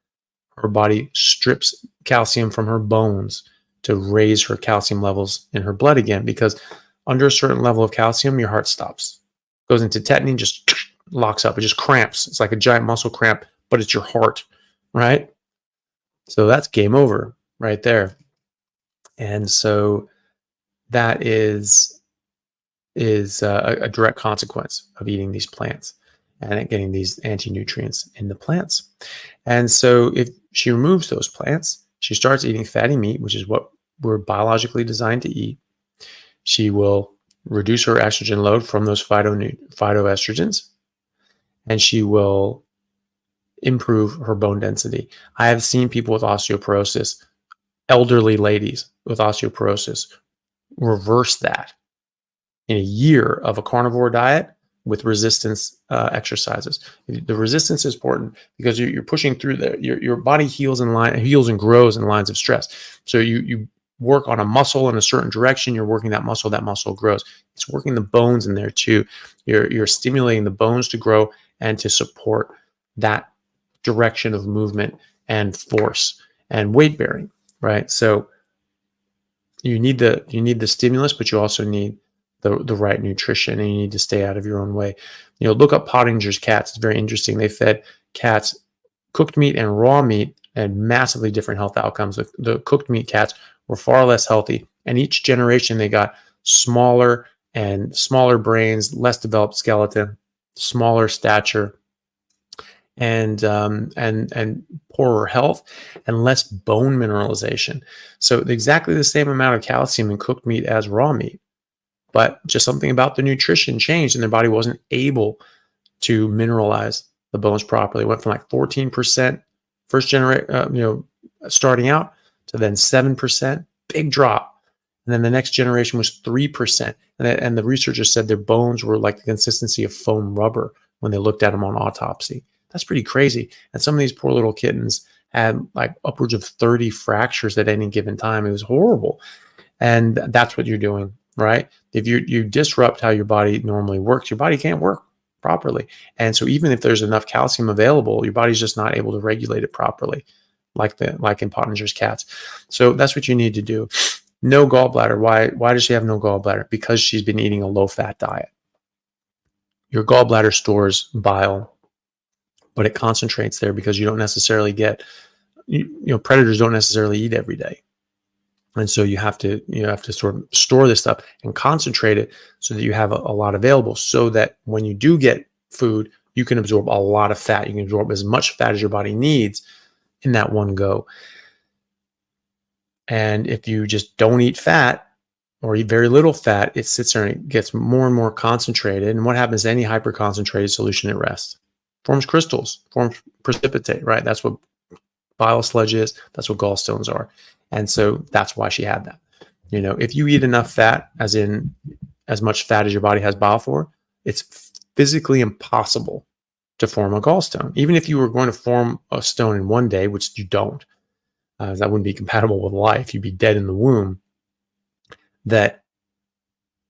her body strips calcium from her bones to raise her calcium levels in her blood again, because under a certain level of calcium, your heart stops, goes into tetany, just locks up. It just cramps. It's like a giant muscle cramp, but it's your heart, right? So that's game over right there. And so that is a direct consequence of eating these plants and getting these anti-nutrients in the plants. And so if she removes those plants, she starts eating fatty meat, which is what we're biologically designed to eat. She will reduce her estrogen load from those phytoestrogens, and she will improve her bone density. I have seen people with osteoporosis, elderly ladies with osteoporosis, reverse that in a year of a carnivore diet with resistance exercises. The resistance is important because you're pushing through there. Your body heals and grows in lines of stress. So you work on a muscle in a certain direction. You're working that muscle grows. It's working the bones in there too. You're stimulating the bones to grow and to support that direction of movement and force and weight bearing, right? So you need the stimulus, but you also need the right nutrition, and you need to stay out of your own way. Look up Pottinger's cats. It's very interesting. They fed cats cooked meat and raw meat, and massively different health outcomes. The cooked meat cats were far less healthy, and each generation they got smaller and smaller brains, less developed skeleton, smaller stature, and poorer health, and less bone mineralization. So exactly the same amount of calcium in cooked meat as raw meat, but just something about the nutrition changed, and their body wasn't able to mineralize the bones properly. It went from like 14% first generation, starting out, to then 7%, big drop. And then the next generation was 3%. And the researchers said their bones were like the consistency of foam rubber when they looked at them on autopsy. That's pretty crazy. And some of these poor little kittens had like upwards of 30 fractures at any given time. It was horrible. And that's what you're doing, right? If you disrupt how your body normally works, your body can't work properly. And so even if there's enough calcium available, your body's just not able to regulate it properly, like in Pottinger's cats. So that's what you need to do. No gallbladder. Why does she have no gallbladder? Because she's been eating a low-fat diet. Your gallbladder stores bile, but it concentrates there because you don't necessarily get, predators don't necessarily eat every day. And so you have to sort of store this stuff and concentrate it so that you have a lot available, so that when you do get food, you can absorb a lot of fat. You can absorb as much fat as your body needs in that one go. And if you just don't eat fat or eat very little fat, it sits there and it gets more and more concentrated. And what happens to any hyper-concentrated solution at rest? Forms crystals, forms precipitate, right? That's what bile sludge is. That's what gallstones are. And so that's why she had that. If you eat enough fat, as in as much fat as your body has bile for, it's physically impossible to form a gallstone. Even if you were going to form a stone in one day, which you don't, that wouldn't be compatible with life. You'd be dead in the womb.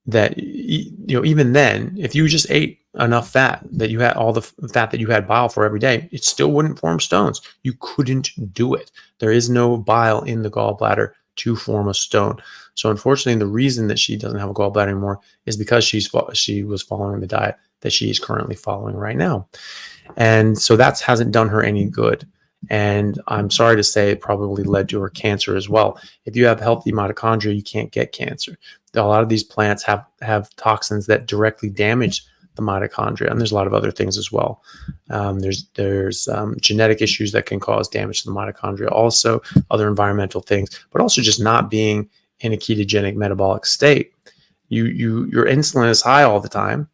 Even then, if you just ate enough fat, that you had all the fat that you had bile for every day, it still wouldn't form stones. You couldn't do it. There is no bile in the gallbladder to form a stone. So unfortunately, the reason that she doesn't have a gallbladder anymore is because she was following the diet that she is currently following right now. And so that hasn't done her any good. And I'm sorry to say it probably led to her cancer as well. If you have healthy mitochondria, you can't get cancer. A lot of these plants have toxins that directly damage the mitochondria, and there's a lot of other things as well. There's genetic issues that can cause damage to the mitochondria, also other environmental things, but also just not being in a ketogenic metabolic state. Your insulin is high all the time,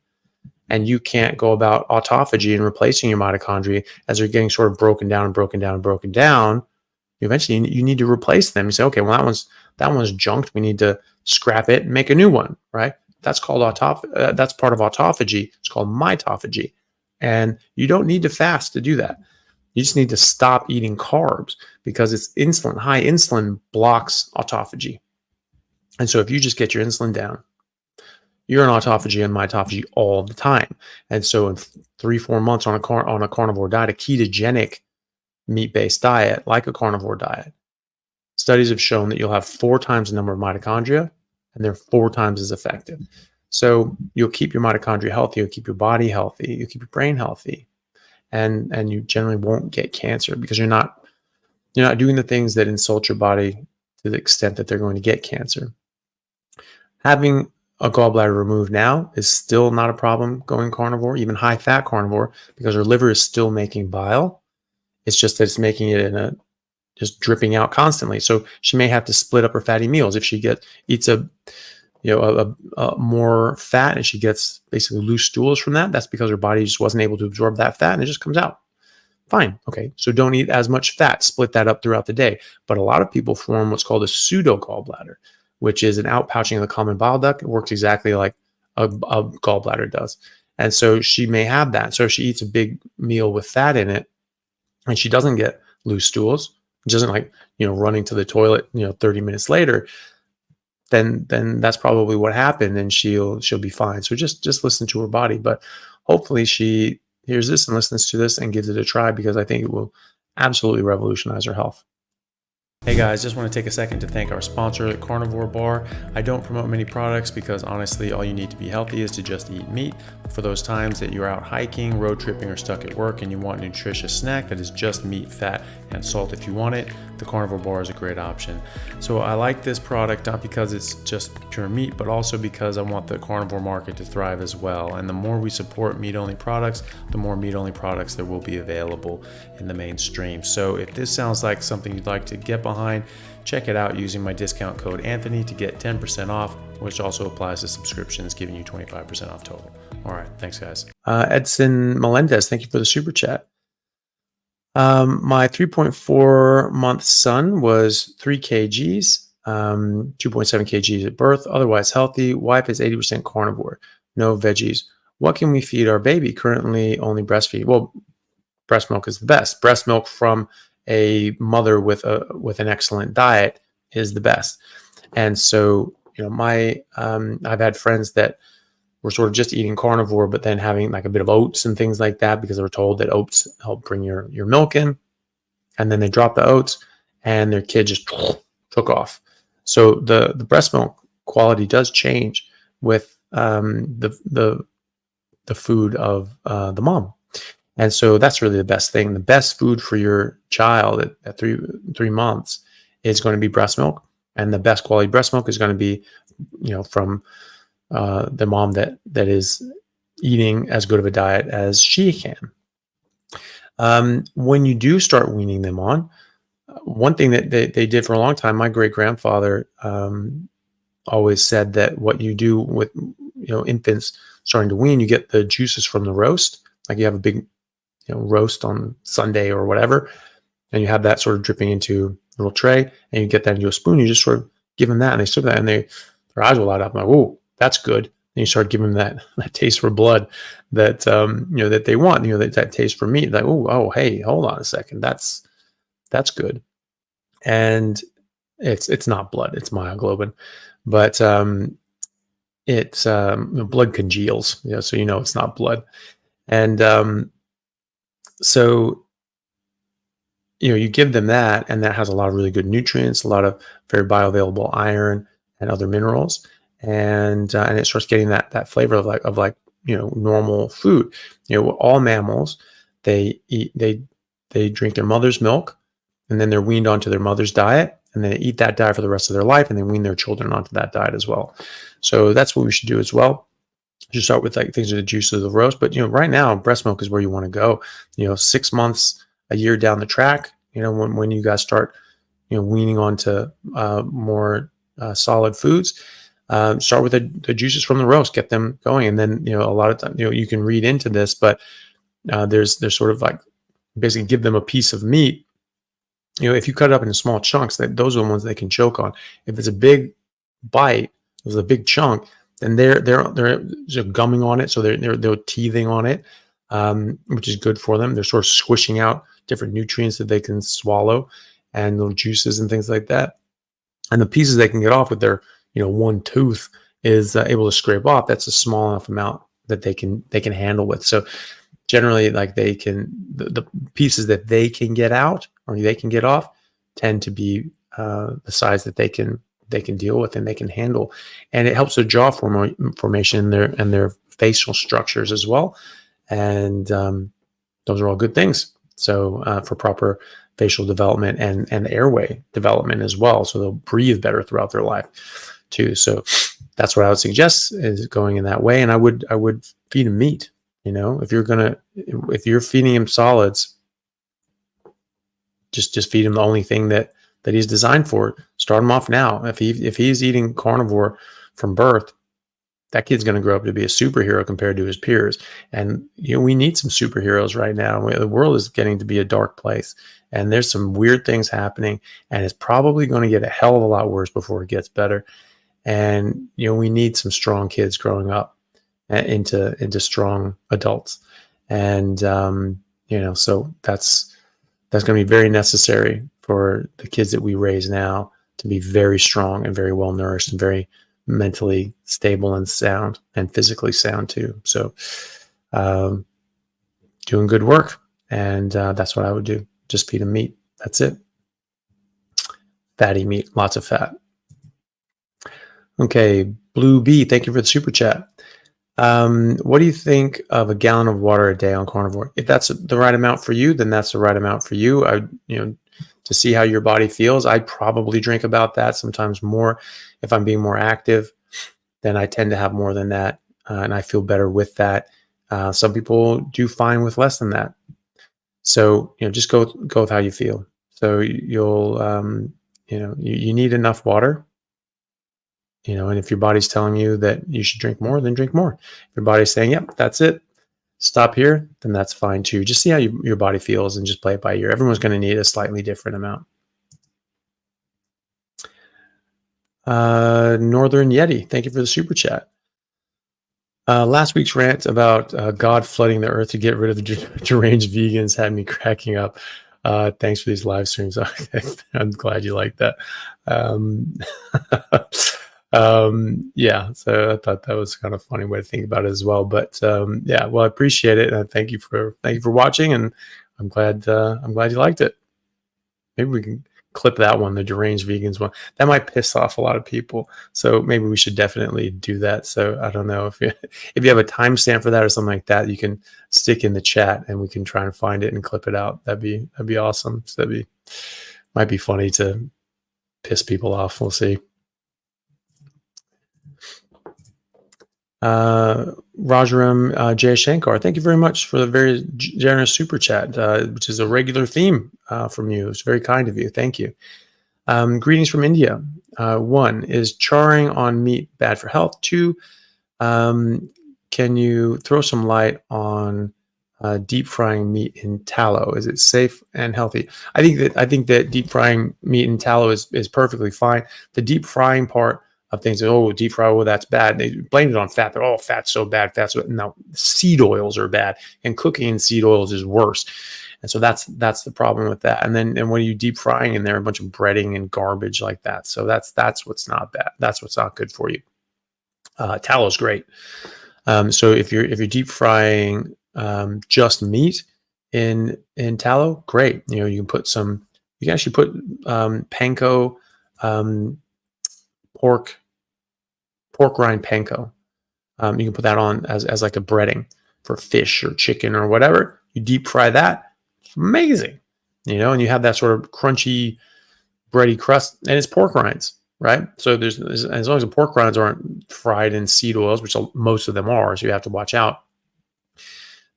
and you can't go about autophagy and replacing your mitochondria as they're getting sort of broken down and broken down and broken down. Eventually, you need to replace them. You say, okay, well, that one's junked. We need to scrap it and make a new one, right? That's called that's part of autophagy. It's called mitophagy. And you don't need to fast to do that. You just need to stop eating carbs because it's insulin. High insulin blocks autophagy. And so if you just get your insulin down, you're in autophagy and mitophagy all the time. And so in 3-4 months on a carnivore diet, a ketogenic meat-based diet, like a carnivore diet, studies have shown that you'll have 4 times the number of mitochondria, and they're 4 times as effective. So you'll keep your mitochondria healthy, you'll keep your body healthy, you'll keep your brain healthy, and you generally won't get cancer because you're not doing the things that insult your body to the extent that they're going to get cancer. Having a gallbladder removed now is still not a problem going carnivore, even high-fat carnivore, because her liver is still making bile. It's just that it's making it just dripping out constantly. So she may have to split up her fatty meals if she eats a more fat and she gets basically loose stools from that. That's because her body just wasn't able to absorb that fat and it just comes out. Fine. Okay. So don't eat as much fat. Split that up throughout the day. But a lot of people form what's called a pseudo gallbladder, which is an outpouching of the common bile duct. It works exactly like a gallbladder does. And so she may have that. So if she eats a big meal with fat in it and she doesn't get loose stools, she doesn't running to the toilet, 30 minutes later, then that's probably what happened and she'll be fine. So just listen to her body. But hopefully she hears this and listens to this and gives it a try because I think it will absolutely revolutionize her health. Hey guys, just want to take a second to thank our sponsor, Carnivore Bar. I don't promote many products because honestly, all you need to be healthy is to just eat meat. For those times that you're out hiking, road tripping, or stuck at work and you want a nutritious snack that is just meat, fat, and salt if you want it, the Carnivore Bar is a great option. So I like this product not because it's just pure meat, but also because I want the carnivore market to thrive as well. And the more we support meat-only products, the more meat-only products there will be available in the mainstream. So if this sounds like something you'd like to get behind, check it out using my discount code Anthony to get 10% off, which also applies to subscriptions, giving you 25% off total. All right, thanks guys. Edson Melendez, thank you for the super chat. My 3.4 month son was 3 kgs, 2.7 kgs at birth, otherwise healthy. Wife is 80% carnivore, no veggies. What can we feed our baby? Currently only breastfeed. Well, breast milk is the best. Breast milk from a mother with an excellent diet is the best. And so, I've had friends that were sort of just eating carnivore, but then having like a bit of oats and things like that because they were told that oats help bring your milk in. And then they dropped the oats and their kid just took off. So the breast milk quality does change with the food of the mom. And so that's really the best thing. The best food for your child at 3 months is going to be breast milk. And the best quality breast milk is going to be, from the mom that is eating as good of a diet as she can. When you do start weaning them on, one thing that they did for a long time, my great-grandfather always said that what you do with infants starting to wean, you get the juices from the roast. Like you have a big roast on Sunday or whatever, and you have that sort of dripping into a little tray, and you get that into a spoon. You just sort of give them that, and they sip that, and their eyes will light up. I'm like, "Whoa, that's good." And you start giving them that taste for blood that that they want. That taste for meat. Like, oh, hey, hold on a second, that's good. And it's not blood; it's myoglobin, but it's blood congeals. So it's not blood, and so you give them that, and that has a lot of really good nutrients, a lot of very bioavailable iron and other minerals, and it starts getting that flavor of like normal food. All mammals, they they drink their mother's milk, and then they're weaned onto their mother's diet, and then they eat that diet for the rest of their life, and they wean their children onto that diet as well. So that's what we should do as well. You start with like things with the juice of the roast, but right now breast milk is where you want to go. 6 months, a year down the track, when you guys start weaning onto more solid foods, start with the juices from the roast, get them going, and then a lot of time you can read into this, but there's sort of like basically give them a piece of meat. If you cut it up into small chunks, those are the ones they can choke on. If it's a big bite, if it's a big chunk, then they're gumming on it, so they're teething on it, which is good for them. They're sort of squishing out different nutrients that they can swallow, and little juices and things like that. And the pieces they can get off with their one tooth is able to scrape off. That's a small enough amount that they can handle with. So generally, like the pieces that they can get out or they can get off tend to be the size that they can deal with and they can handle, and it helps their jaw formation and their facial structures as well. And those are all good things. So for proper facial development and airway development as well, so they'll breathe better throughout their life too. So that's what I would suggest, is going in that way. And I would feed them meat. If you're feeding him solids, just feed him the only thing that he's designed for. Start him off now. If he's eating carnivore from birth, that kid's going to grow up to be a superhero compared to his peers. And we need some superheroes right now. The world is getting to be a dark place, and there's some weird things happening, and it's probably going to get a hell of a lot worse before it gets better. And we need some strong kids growing up into strong adults. And so that's going to be very necessary for the kids that we raise now to be very strong and very well nourished and very mentally stable and sound, and physically sound too. So doing good work, and that's what I would do. Just feed them meat. That's it. Fatty meat, lots of fat. Okay, Blue B, thank you for the super chat. What do you think of a gallon of water a day on carnivore? If that's the right amount for you, then that's the right amount for you. To see how your body feels, I probably drink about that, sometimes more. If I'm being more active, then I tend to have more than that, and I feel better with that. Some people do fine with less than that. So just go with how you feel. So you'll you need enough water. And if your body's telling you that you should drink more, then drink more. If your body's saying, yep, that's it, stop here, then that's fine too. Just see how your body feels and just play it by ear. Everyone's going to need a slightly different amount. Northern Yeti, thank you for the super chat. Last week's rant about God flooding the earth to get rid of the deranged vegans had me cracking up. Thanks for these live streams. I'm glad you like that. Yeah, so I thought that was kind of a funny way to think about it as well. But yeah, well, I appreciate it, and thank you for watching, and I'm glad you liked it. Maybe we can clip that one, the deranged vegans one. That might piss off a lot of people, so maybe we should definitely do that. So I don't know if you have a timestamp for that or something like that, you can stick in the chat and we can try and find it and clip it out. That'd be awesome. So might be funny to piss people off. We'll see. Rajaram Jayashankar, thank you very much for the very generous super chat, which is a regular theme from you. It's very kind of you. Thank you. Greetings from India. 1, is charring on meat bad for health? 2, can you throw some light on deep frying meat in tallow? Is it safe and healthy? I think that deep frying meat in tallow is perfectly fine. The deep frying part of things, deep fry, that's bad. They blame it on fat. They're fat's so bad. No, seed oils are bad, and cooking in seed oils is worse. And so that's the problem with that. And when you deep frying in there, a bunch of breading and garbage like that. So that's what's not bad. That's what's not good for you. Tallow is great. So if you're deep frying just meat in tallow, great. You can actually put panko, pork rind panko. You can put that on as like a breading for fish or chicken or whatever. You deep fry that. It's amazing. and you have that sort of crunchy, bready crust, and it's pork rinds, right? So there's as long as the pork rinds aren't fried in seed oils, which most of them are, so you have to watch out.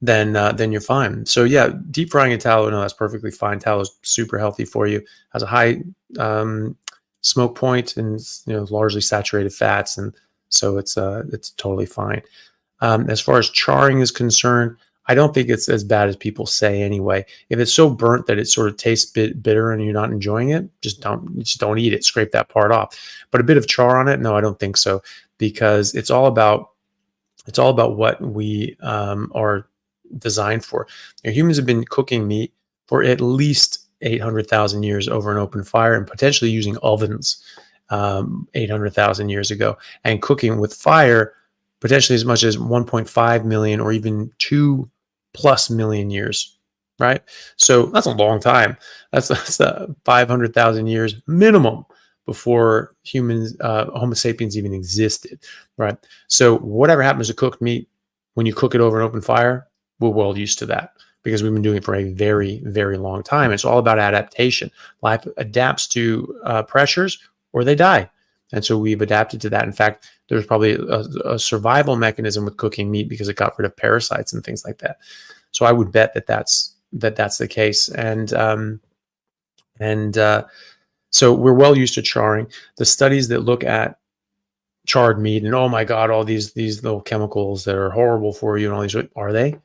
Then you're fine. So yeah, deep frying in tallow, no, that's perfectly fine. Tallow is super healthy for you. Has a high smoke point and largely saturated fats, and so it's totally fine. As far as charring is concerned, I don't think it's as bad as people say anyway. If it's so burnt that it sort of tastes bitter and you're not enjoying it, just don't eat it. Scrape that part off. But a bit of char on it, no, I don't think so, because it's all about what we are designed for. Humans have been cooking meat for at least 800,000 years over an open fire, and potentially using ovens 800,000 years ago, and cooking with fire potentially as much as 1.5 million or even 2+ million years, right? So that's a long time. That's 500,000 years minimum before humans, Homo sapiens, even existed, right? So whatever happens to cooked meat, when you cook it over an open fire, we're well used to that, because we've been doing it for a very, very long time. It's all about adaptation. Life adapts to pressures or they die. And so we've adapted to that. In fact, there's probably a survival mechanism with cooking meat because it got rid of parasites and things like that. So I would bet that's the case. And so we're well used to charring. The studies that look at charred meat and, oh my God, all these little chemicals that are horrible for you and all these, are they?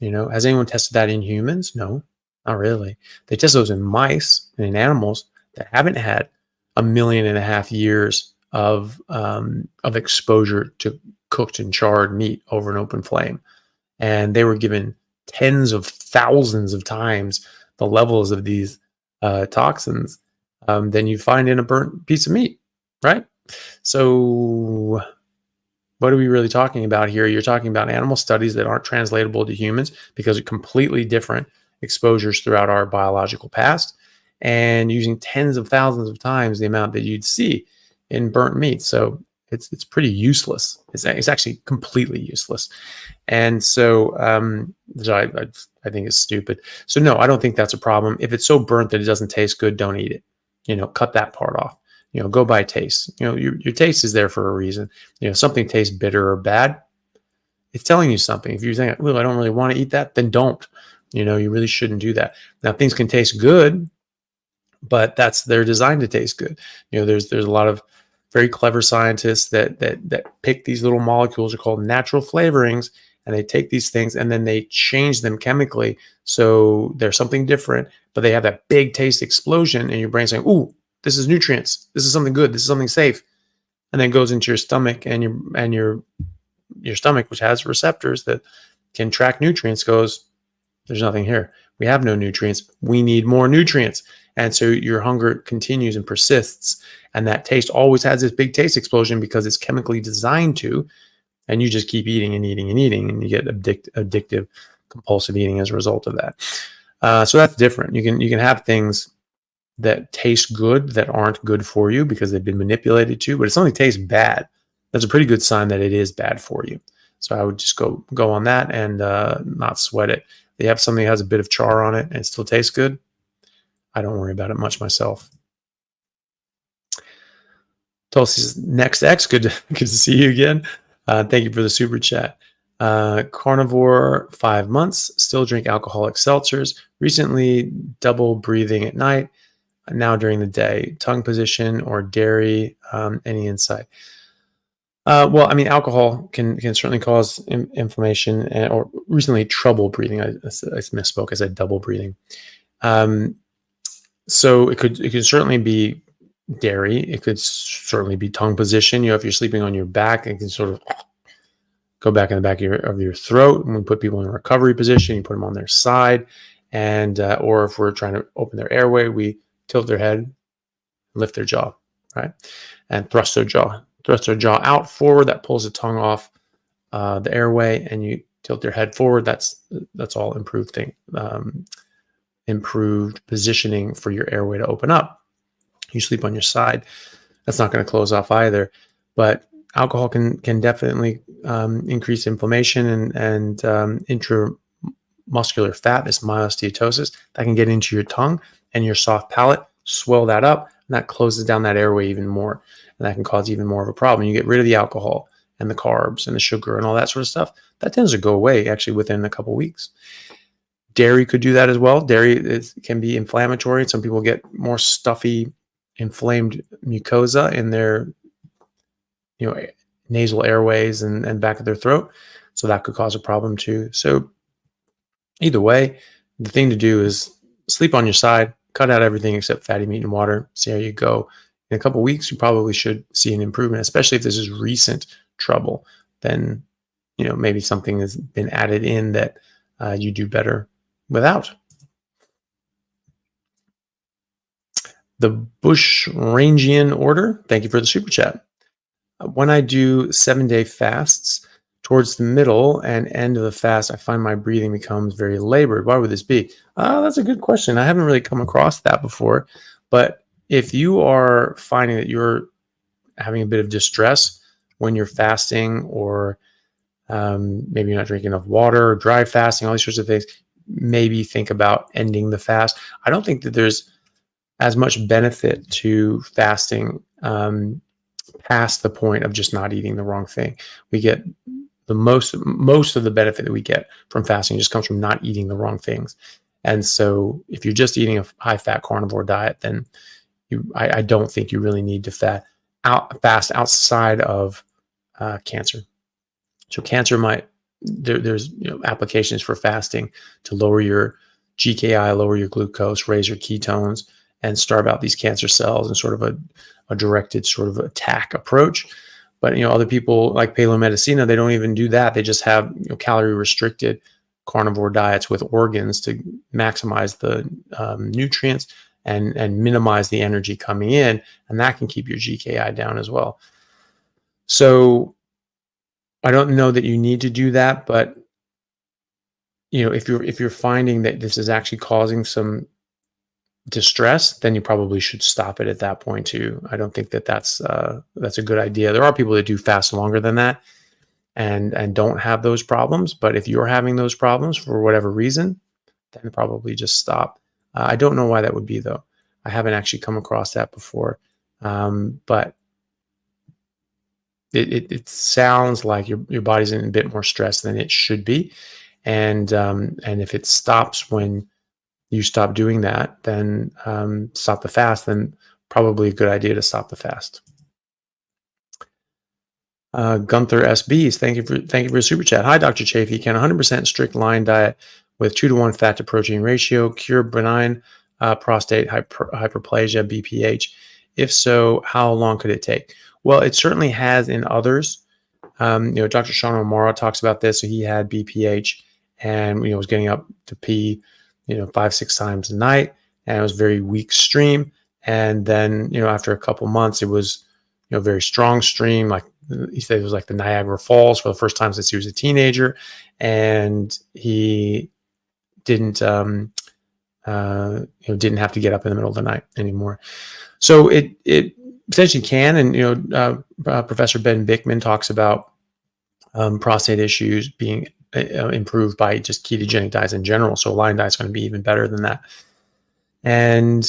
Has anyone tested that in humans? No, not really. They test those in mice and in animals that haven't had 1.5 million years of exposure to cooked and charred meat over an open flame, and they were given tens of thousands of times the levels of these toxins than you find in a burnt piece of meat, right? So what are we really talking about here? You're talking about animal studies that aren't translatable to humans because of completely different exposures throughout our biological past, and using tens of thousands of times the amount that you'd see in burnt meat. So it's pretty useless. It's actually completely useless. And so, I think it's stupid. So no, I don't think that's a problem. If it's so burnt that it doesn't taste good, don't eat it. Cut that part off. Go by taste. Your taste is there for a reason. Something tastes bitter or bad, it's telling you something. If you think, well, I don't really want to eat that, then don't. You really shouldn't do that. Now, things can taste good, but they're designed to taste good. There's a lot of very clever scientists that pick these little molecules, are called natural flavorings, and they take these things and then they change them chemically so they're something different, but they have that big taste explosion, and your brain's saying, ooh, this is nutrients. This is something good. This is something safe. And then it goes into your stomach, and your stomach, which has receptors that can track nutrients, goes, there's nothing here. We have no nutrients. We need more nutrients. And so your hunger continues and persists. And that taste always has this big taste explosion because it's chemically designed to. And you just keep eating and eating and eating, and you get addictive, compulsive eating as a result of that. So that's different. You can have things that taste good that aren't good for you because they've been manipulated to, but if something tastes bad, that's a pretty good sign that it is bad for you. So I would just go on that and not sweat it. If they have something that has a bit of char on it and it still tastes good, I don't worry about it much myself. Tulsi's Next X, good to see you again. Thank you for the super chat. Carnivore, 5 months, still drink alcoholic seltzers. Recently, double breathing at night. Now during the day, tongue position or dairy, any insight? Well, I mean, alcohol can certainly cause inflammation, or recently trouble breathing. I misspoke. I said double breathing. So it could certainly be dairy. It could certainly be tongue position. If you're sleeping on your back, it can sort of go back in the back of your throat. And we put people in a recovery position, you put them on their side, and or if we're trying to open their airway, we tilt their head, lift their jaw, right? And thrust their jaw out forward. That pulls the tongue off the airway, and you tilt your head forward. That's all improved improved positioning for your airway to open up. You sleep on your side, that's not going to close off either. But alcohol can definitely increase inflammation and muscular fat, this myosteatosis, that can get into your tongue and your soft palate, swell that up, and that closes down that airway even more. And that can cause even more of a problem. You get rid of the alcohol and the carbs and the sugar and all that sort of stuff. That tends to go away actually within a couple of weeks. Dairy could do that as well. Dairy can be inflammatory. Some people get more stuffy, inflamed mucosa in their nasal airways and back of their throat. So that could cause a problem too. So either way, the thing to do is sleep on your side, cut out everything except fatty meat and water, see how you go. In a couple of weeks, you probably should see an improvement, especially if this is recent trouble. Then, maybe something has been added in that you do better without. The Bushrangian order, thank you for the super chat. When I do 7-day fasts, towards the middle and end of the fast, I find my breathing becomes very labored. Why would this be? That's a good question. I haven't really come across that before. But if you are finding that you're having a bit of distress when you're fasting, or maybe you're not drinking enough water, or dry fasting, all these sorts of things, maybe think about ending the fast. I don't think that there's as much benefit to fasting past the point of just not eating the wrong thing. We get the most of the benefit that we get from fasting just comes from not eating the wrong things. And so if you're just eating a high fat carnivore diet, then I don't think you really need to fast outside of cancer. So cancer there's applications for fasting to lower your GKI, lower your glucose, raise your ketones, and starve out these cancer cells in sort of a directed sort of attack approach. But other people like Paleo-Medicina, they don't even do that. They just have calorie restricted carnivore diets with organs to maximize the nutrients and minimize the energy coming in, and that can keep your GKI down as well. So I don't know that you need to do that, but if you're finding that this is actually causing some distress, then you probably should stop it at that point too. I don't think that that's a good idea. There are people that do fast longer than that and don't have those problems, but if you're having those problems for whatever reason, then probably just stop. I don't know why that would be though. I haven't actually come across that before, but it sounds like your body's in a bit more stress than it should be, and if it stops when you stop doing that, then stop the fast, then probably a good idea to stop the fast. Gunther SBs, thank you for the super chat. Hi, Dr. Chaffee. Can 100% strict line diet with 2-to-1 fat to protein ratio cure benign prostate hyperplasia BPH? If so, how long could it take? Well, it certainly has in others. Dr. Sean O'Mara talks about this. So he had BPH and was getting up to pee 5-6 times a night, and it was very weak stream. And then after a couple months, it was very strong stream. Like he said, it was like the Niagara Falls for the first time since he was a teenager, and he didn't didn't have to get up in the middle of the night anymore. So it essentially can. And Professor Ben Bickman talks about prostate issues being improved by just ketogenic diets in general. So a line diet is going to be even better than that. And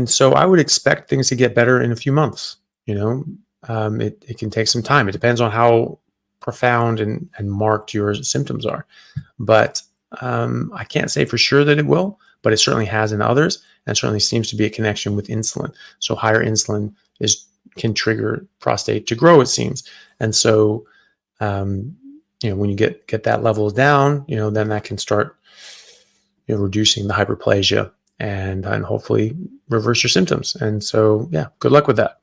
so I would expect things to get better in a few months. It can take some time. It depends on how profound and marked your symptoms are. But I can't say for sure that it will, but it certainly has in others, and certainly seems to be a connection with insulin. So higher insulin can trigger prostate to grow, it seems. And so when you get that level down, then that can start reducing the hyperplasia and hopefully reverse your symptoms. And so, yeah, good luck with that.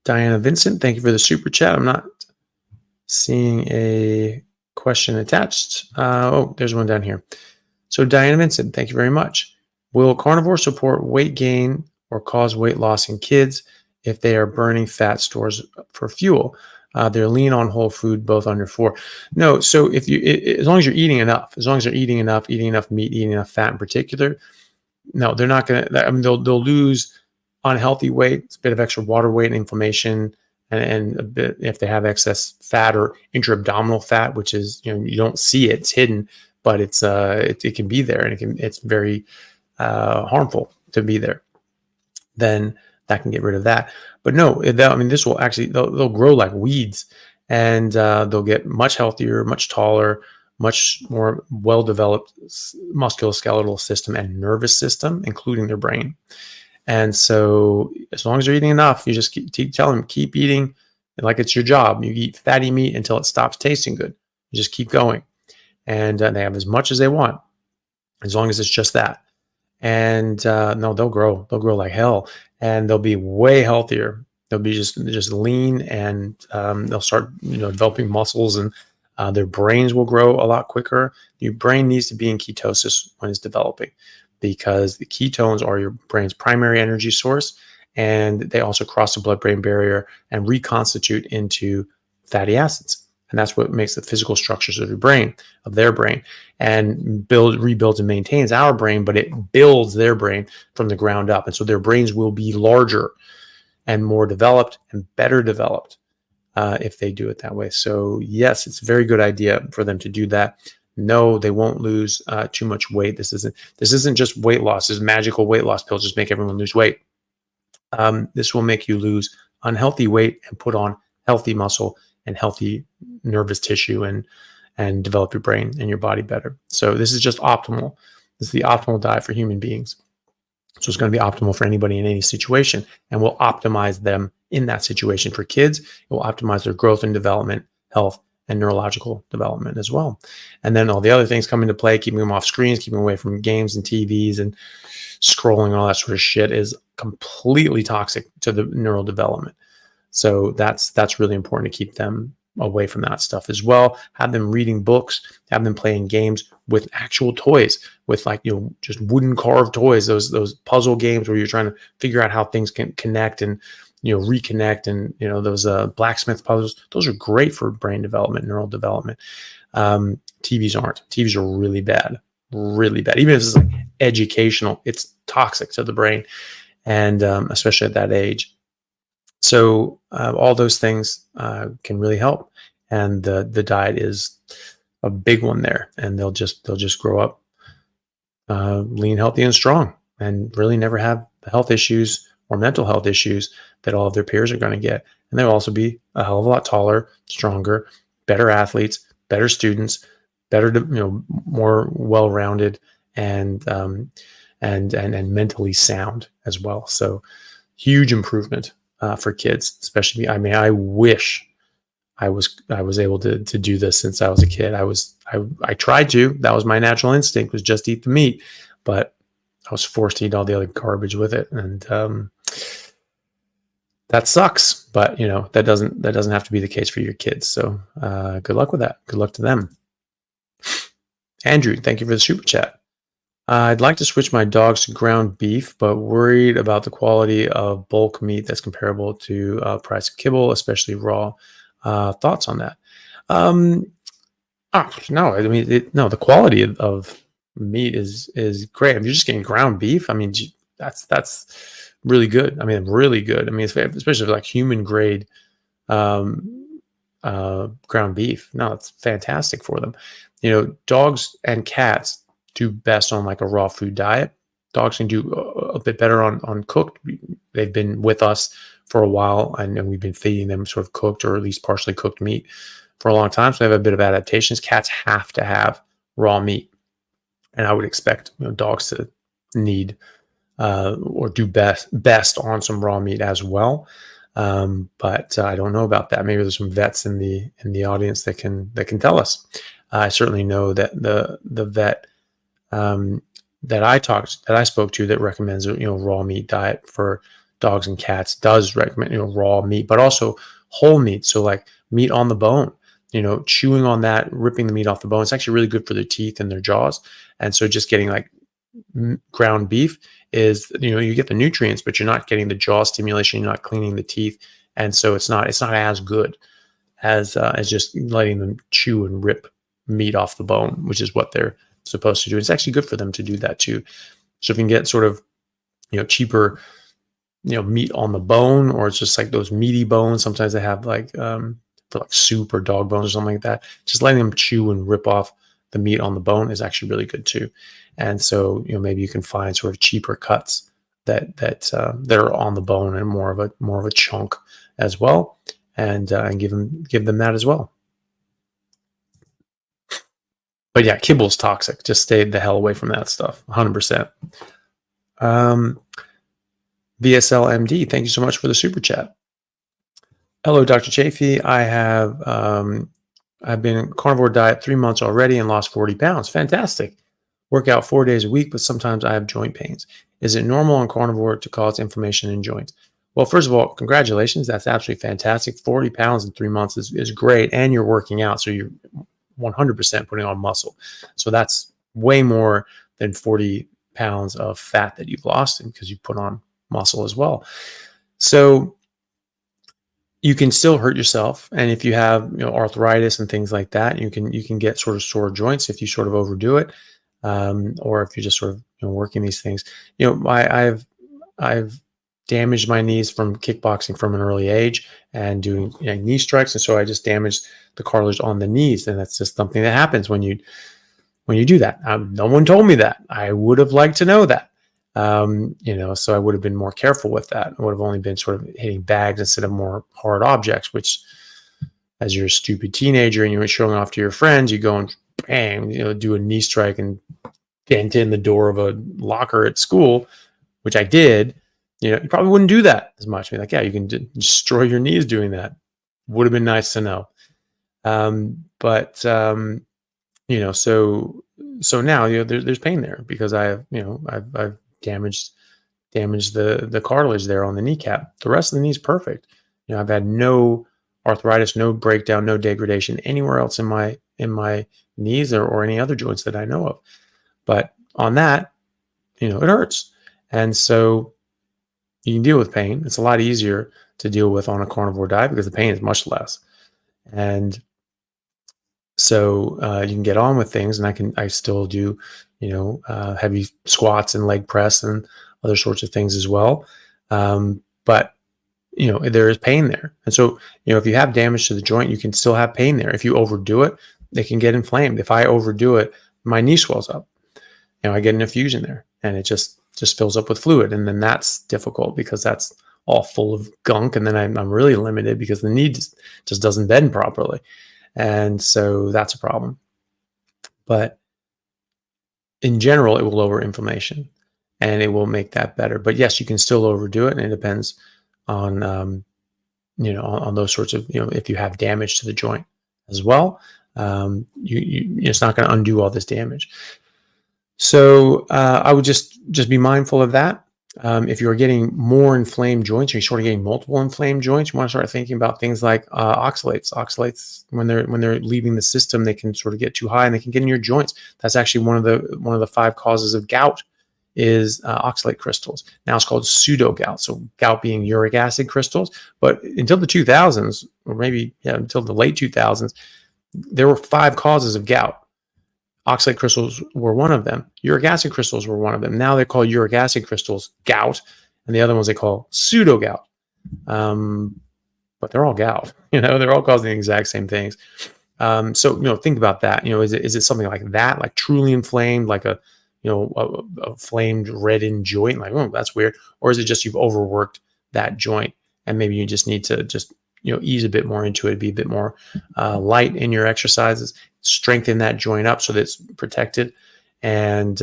Diana Vincent, thank you for the super chat. I'm not seeing a question attached. There's one down here. So Diana Vincent, thank you very much. Will carnivore support weight gain or cause weight loss in kids if they are burning fat stores for fuel? They're lean on whole food, both under 4. No, so as long as you're eating enough, eating enough meat, eating enough fat in particular, no, they're not going to, they'll lose unhealthy weight. It's a bit of extra water weight and inflammation and a bit if they have excess fat or intra-abdominal fat, which is, you don't see it, it's hidden, but it can be there, and it's very harmful to be there. Then that can get rid of that. But no, I mean, this will actually, they'll grow like weeds, and they'll get much healthier, much taller, much more well-developed musculoskeletal system and nervous system, including their brain. And so as long as you're eating enough, you just keep telling them, keep eating like it's your job. You eat fatty meat until it stops tasting good. You just keep going. And they have as much as they want, as long as it's just that. And no, they'll grow like hell, and they'll be way healthier. They'll be just lean, and they'll start, developing muscles, and their brains will grow a lot quicker. Your brain needs to be in ketosis when it's developing, because the ketones are your brain's primary energy source, and they also cross the blood-brain barrier and reconstitute into fatty acids. And that's what makes the physical structures of their brain, and rebuilds and maintains our brain, but it builds their brain from the ground up. And so their brains will be larger and more developed and better developed if they do it that way. So yes, it's a very good idea for them to do that. No, they won't lose too much weight. This isn't just weight loss. This magical weight loss pills just make everyone lose weight. This will make you lose unhealthy weight and put on healthy muscle and healthy nervous tissue, and develop your brain and your body better. So this is just optimal. This is the optimal diet for human beings. So it's going to be optimal for anybody in any situation, and we'll optimize them in that situation. For kids, it will optimize their growth and development, health, and neurological development as well. And then all the other things come into play, keeping them off screens, keeping them away from games and TVs and scrolling, all that sort of shit is completely toxic to the neural development. So that's really important to keep them away from that stuff as well. Have them reading books, have them playing games with actual toys, with just wooden carved toys, those puzzle games where you're trying to figure out how things can connect and reconnect, and those blacksmith puzzles. Those are great for brain development, neural development. TVs aren't. TVs are really bad. Even if it's like educational, it's toxic to the brain, and especially at that age. So all those things can really help, and the diet is a big one there. And they'll just grow up lean, healthy, and strong, and really never have the health issues or mental health issues that all of their peers are going to get. And they'll also be a hell of a lot taller, stronger, better athletes, better students, better, more well-rounded, and mentally sound as well. So huge improvement for kids, especially. I mean, I wish I was able to do this since I was a kid. I tried to. That was my natural instinct, was just eat the meat, but I was forced to eat all the other garbage with it, and that sucks. But that doesn't have to be the case for your kids. So good luck with that. Good luck to them. Andrew, thank you for the super chat. I'd like to switch my dogs to ground beef, but worried about the quality of bulk meat that's comparable to price of kibble, especially raw. Thoughts on that? No, I mean, no, the quality of meat is great. If you're just getting ground beef, I mean, that's really good. I mean, really good. I mean, especially like human grade ground beef. No, it's fantastic for them. Dogs and cats do best on like a raw food diet. Dogs can do a bit better on cooked. They've been with us for a while, and we've been feeding them sort of cooked or at least partially cooked meat for a long time. So they have a bit of adaptations. Cats have to have raw meat, and I would expect dogs to need or do best on some raw meat as well. But I don't know about that. Maybe there's some vets in the audience that can tell us. I certainly know that the vet that I spoke to that recommends raw meat diet for dogs and cats does recommend raw meat, but also whole meat. So like meat on the bone, chewing on that, ripping the meat off the bone. It's actually really good for their teeth and their jaws. And so just getting like ground beef is you get the nutrients, but you're not getting the jaw stimulation. You're not cleaning the teeth, and so it's not as good as just letting them chew and rip meat off the bone, which is what they're supposed to do. It's actually good for them to do that too. So if you can get sort of cheaper meat on the bone, or it's just like those meaty bones. Sometimes they have like for like soup or dog bones or something like that. Just letting them chew and rip off the meat on the bone is actually really good too. And so maybe you can find sort of cheaper cuts that are on the bone and more of a chunk as well, and give them that as well. But yeah, kibble's toxic. Just stay the hell away from that stuff. 100%. VSL MD, thank you so much for the super chat. Hello, Dr. Chaffee. I've been in carnivore diet 3 months already and lost 40 pounds. Fantastic. Work out 4 days a week, but sometimes I have joint pains. Is it normal on carnivore to cause inflammation in joints? Well, first of all, congratulations. That's absolutely fantastic. 40 pounds in 3 months is great. And you're working out. So you're 100% putting on muscle. So that's way more than 40 pounds of fat that you've lost, because you put on muscle as well. So you can still hurt yourself. And if you have arthritis and things like that, you can get sort of sore joints if you sort of overdo it. Or if you're just sort of working these things. I've damaged my knees from kickboxing from an early age and doing knee strikes, and so I just damaged the cartilage on the knees, and that's just something that happens when you do that. No one told me that. I would have liked to know that. So I would have been more careful with that. I would have only been sort of hitting bags instead of more hard objects, which, as you're a stupid teenager and you're showing off to your friends, you go and bang, do a knee strike and dent in the door of a locker at school, which I did. You probably wouldn't do that as much. Be like, yeah, you can destroy your knees doing that. Would have been nice to know. So now there's pain there because I've damaged the cartilage there on the kneecap. The rest of the knee is perfect. I've had no arthritis, no breakdown, no degradation anywhere else in my knees or any other joints that I know of. But on that, it hurts. And so you can deal with pain. It's a lot easier to deal with on a carnivore diet because the pain is much less. And so you can get on with things, and I still do, heavy squats and leg press and other sorts of things as well. But there is pain there. And so, if you have damage to the joint, you can still have pain there. If you overdo it, they can get inflamed. If I overdo it, my knee swells up. I get an effusion there, and it just fills up with fluid. And then that's difficult because that's all full of gunk. And then I'm really limited because the knee just doesn't bend properly. And so that's a problem. But in general, it will lower inflammation and it will make that better. But yes, you can still overdo it. And it depends on, on those sorts of, if you have damage to the joint as well, it's not going to undo all this damage. So I would just be mindful of that. If you're getting more inflamed joints, or you're sort of getting multiple inflamed joints, you want to start thinking about things like oxalates. Oxalates, when they're leaving the system, they can sort of get too high and they can get in your joints. That's actually one of the 5 causes of gout is oxalate crystals. Now it's called pseudo gout. So gout being uric acid crystals. But until the 2000s, or maybe until the late 2000s, there were 5 causes of gout. Oxalate crystals were one of them. Uric acid crystals were one of them. Now they call uric acid crystals gout, and the other ones they call pseudo gout. But they're all gout. They're all causing the exact same things. So think about that. Is it something like that, like truly inflamed, like a flamed reddened joint? Like, oh, that's weird. Or is it just you've overworked that joint, and maybe you just need to just ease a bit more into it, be a bit more light in your exercises, strengthen that joint up so that it's protected. And,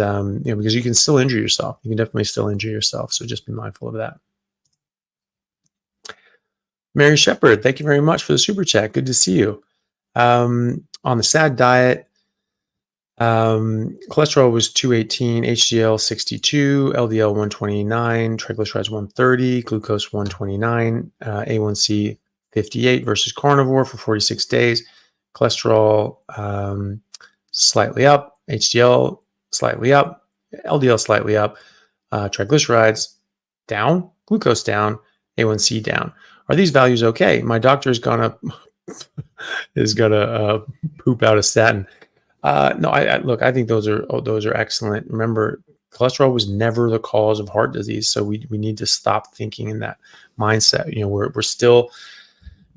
because you can still injure yourself. You can definitely still injure yourself. So just be mindful of that. Mary Shepard, thank you very much for the super chat. Good to see you. On the SAD diet, cholesterol was 218, HDL 62, LDL 129, triglycerides 130, glucose 129, A1C 58 versus carnivore for 46 days. Cholesterol slightly up, HDL slightly up, LDL slightly up, triglycerides down, glucose down, A1C down. Are these values okay? My doctor is gonna poop out a statin. No, I think those are excellent. Remember, cholesterol was never the cause of heart disease. So we need to stop thinking in that mindset. We're still,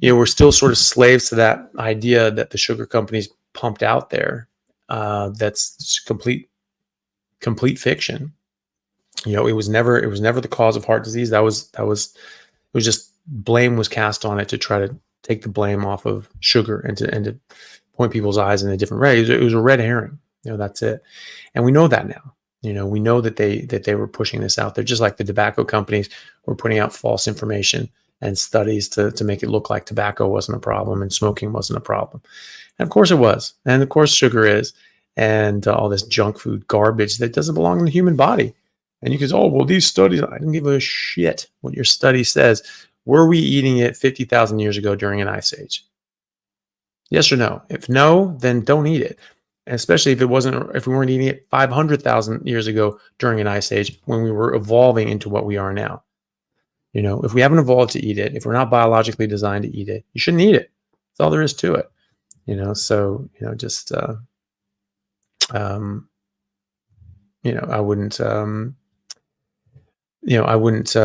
we're still sort of slaves to that idea that the sugar companies pumped out there. That's complete fiction. It was never the cause of heart disease. It was just blame was cast on it to try to take the blame off of sugar and to point people's eyes in a different way. It was a red herring. That's it. And we know that now. We know that they were pushing this out there, just like the tobacco companies were putting out false information and studies to make it look like tobacco wasn't a problem and smoking wasn't a problem. And of course it was. And of course sugar is, and all this junk food garbage that doesn't belong in the human body. And you can say, oh, well, these studies, I don't give a shit what your study says. Were we eating it 50,000 years ago during an ice age? Yes or no? If no, then don't eat it. And especially if we weren't eating it 500,000 years ago during an ice age when we were evolving into what we are now. If we haven't evolved to eat it, if we're not biologically designed to eat it, you shouldn't eat it. That's all there is to it. So, just, I wouldn't, I wouldn't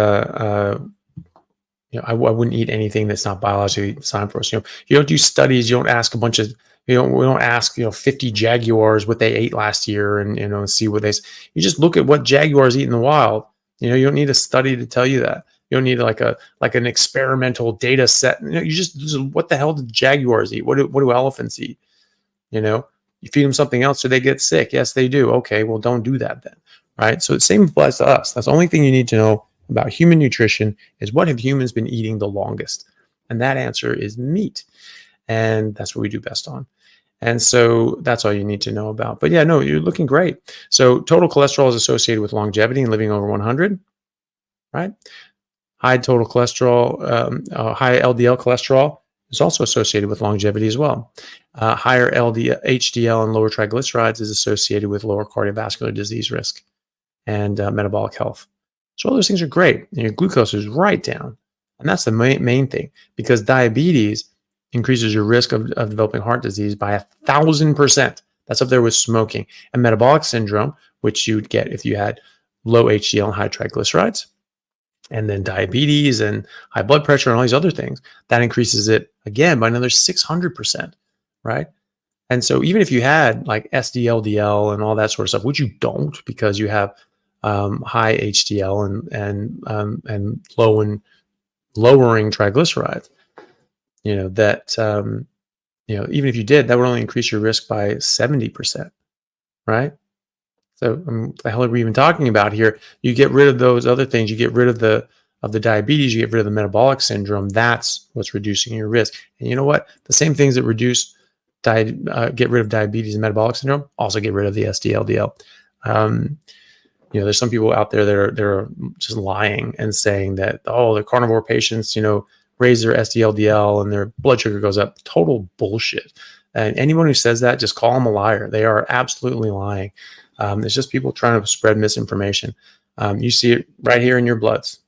eat anything that's not biologically designed for us. You don't do studies. You don't ask a bunch of, we don't ask, 50 jaguars what they ate last year and, see what you just look at what jaguars eat in the wild. You don't need a study to tell you that. You don't need like an experimental data set. You just, what the hell do jaguars eat? What do elephants eat? You feed them something else, so they get sick. Yes, they do. Okay, well, don't do that then, right? So the same applies to us. That's the only thing you need to know about human nutrition is what have humans been eating the longest? And that answer is meat. And that's what we do best on. And so that's all you need to know about. But yeah, no, you're looking great. So total cholesterol is associated with longevity and living over 100, right? High total cholesterol, high LDL cholesterol is also associated with longevity as well. Higher HDL and lower triglycerides is associated with lower cardiovascular disease risk and metabolic health. So all those things are great. And your glucose is right down. And that's the main thing, because diabetes increases your risk of developing heart disease by 1,000%. That's up there with smoking. And metabolic syndrome, which you'd get if you had low HDL and high triglycerides, and then diabetes and high blood pressure and all these other things, that increases it again by another 600%, right? And so even if you had like SDLDL and all that sort of stuff, which you don't because you have high HDL and low and lowering triglycerides, even if you did, that would only increase your risk by 70%, right? So what the hell are we even talking about here? You get rid of those other things. You get rid of the diabetes. You get rid of the metabolic syndrome. That's what's reducing your risk. And you know what? The same things that get rid of diabetes and metabolic syndrome also get rid of the SDLDL. There's some people out there that are just lying and saying that, oh, the carnivore patients, raise their SDLDL and their blood sugar goes up. Total bullshit. And anyone who says that, just call them a liar. They are absolutely lying. It's just people trying to spread misinformation. You see it right here in your bloods,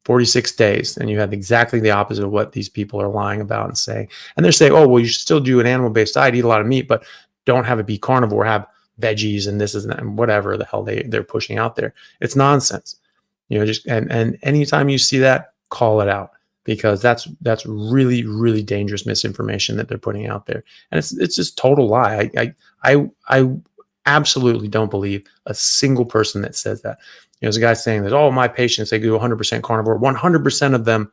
46 days, and you have exactly the opposite of what these people are lying about and saying. And they're saying, oh, well, you should still do an animal-based diet, eat a lot of meat, but don't have it be carnivore, have veggies and this and whatever the hell they're pushing out there. It's nonsense. And anytime you see that, call it out, because that's really, really dangerous misinformation that they're putting out there. And it's just total lie. I absolutely don't believe a single person that says that. There's a guy saying that, oh, my patients, they do 100% carnivore. 100% of them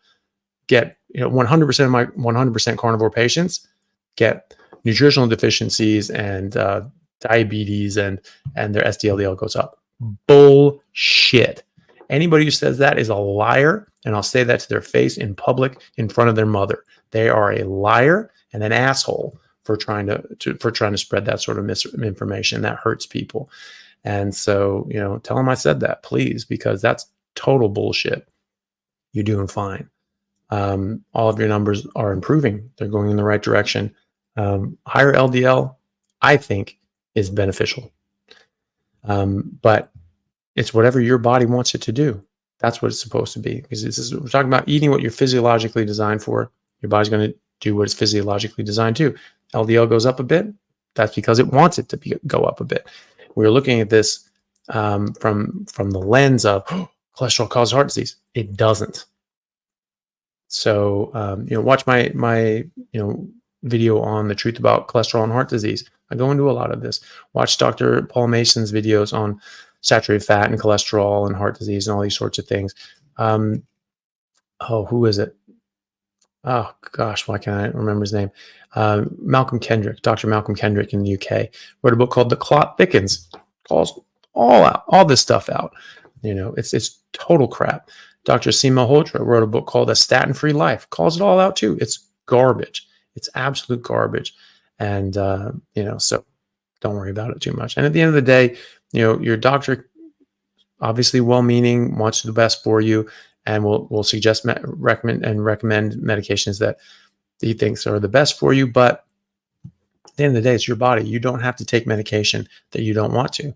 get, 100% of my 100% carnivore patients get nutritional deficiencies and diabetes and their SDLDL goes up. Bullshit. Anybody who says that is a liar, and I'll say that to their face in public in front of their mother. They are a liar and an asshole for trying to spread that sort of misinformation that hurts people. And so, tell them I said that, please, because that's total bullshit. You're doing fine. All of your numbers are improving. They're going in the right direction. Higher LDL, I think, is beneficial. But it's whatever your body wants it to do. That's what it's supposed to be. Because we're talking about eating what you're physiologically designed for. Your body's going to do what it's physiologically designed to. LDL goes up a bit. That's because it wants it to go up a bit. We're looking at this from the lens of cholesterol causes heart disease. It doesn't. So watch my video on the truth about cholesterol and heart disease. I go into a lot of this. Watch Dr. Paul Mason's videos on saturated fat and cholesterol and heart disease and all these sorts of things. Who is it? Oh gosh, why can't I remember his name? Malcolm Kendrick, Dr. Malcolm Kendrick in the UK, wrote a book called The Clot Thickens. Calls all this stuff out. It's total crap. Dr. Seema Holtra wrote a book called A Statin-Free Life. Calls it all out too. It's garbage. It's absolute garbage. And so don't worry about it too much. And at the end of the day, your doctor, obviously well-meaning, wants the best for you, and will suggest recommend medications that he thinks are the best for you. But at the end of the day, it's your body. You don't have to take medication that you don't want to,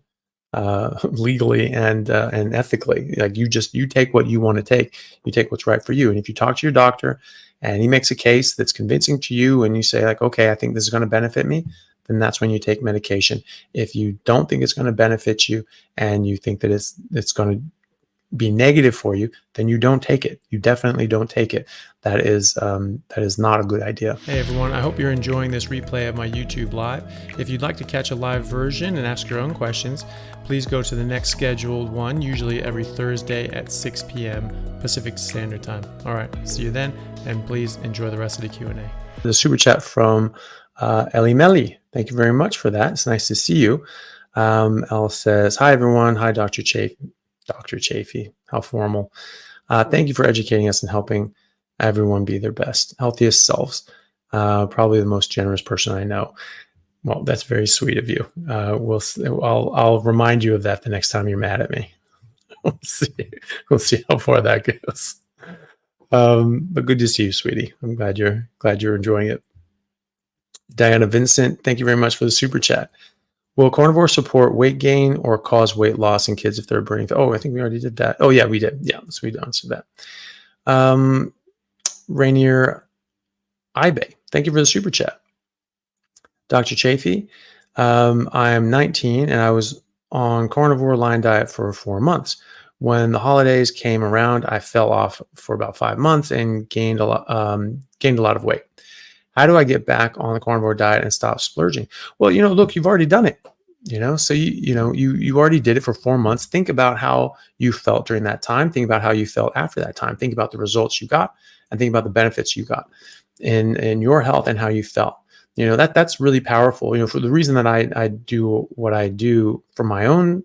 legally and ethically. Like you take what you want to take. You take what's right for you. And if you talk to your doctor and he makes a case that's convincing to you, and you say like, okay, I think this is going to benefit me, then that's when you take medication. If you don't think it's going to benefit you and you think that it's going to be negative for you, then you don't take it. You definitely don't take it. That is not a good idea. Hey everyone, I hope you're enjoying this replay of my YouTube live. If you'd like to catch a live version and ask your own questions, please go to the next scheduled one, usually every Thursday at 6 p.m. Pacific Standard Time. All right, see you then, and please enjoy the rest of the Q&A. The super chat from Ellie Melly. Thank you very much for that. It's nice to see you. Elle says, hi everyone. Hi, Dr. Chaffee. Dr. Chaffee, how formal. Thank you for educating us and helping everyone be their best, healthiest selves. Probably the most generous person I know. Well, that's very sweet of you. I'll remind you of that the next time you're mad at me. We'll see how far that goes. But good to see you, sweetie. I'm glad you're enjoying it. Diana Vincent, thank you very much for the super chat. Will carnivore support weight gain or cause weight loss in kids if they're burning? Oh, I think we already did that. Oh, yeah, we did. Yeah, so we answered that. Rainier Ibe, thank you for the super chat. Dr. Chaffee, I'm 19 and I was on carnivore line diet for 4 months. When the holidays came around, I fell off for about 5 months and gained a lot of weight. How do I get back on the carnivore diet and stop splurging? Well, look, you've already done it, so you already did it for 4 months. Think about how you felt during that time. Think about how you felt after that time. Think about the results you got and think about the benefits you got in your health and how you felt. That's really powerful. For the reason that I do what I do for my own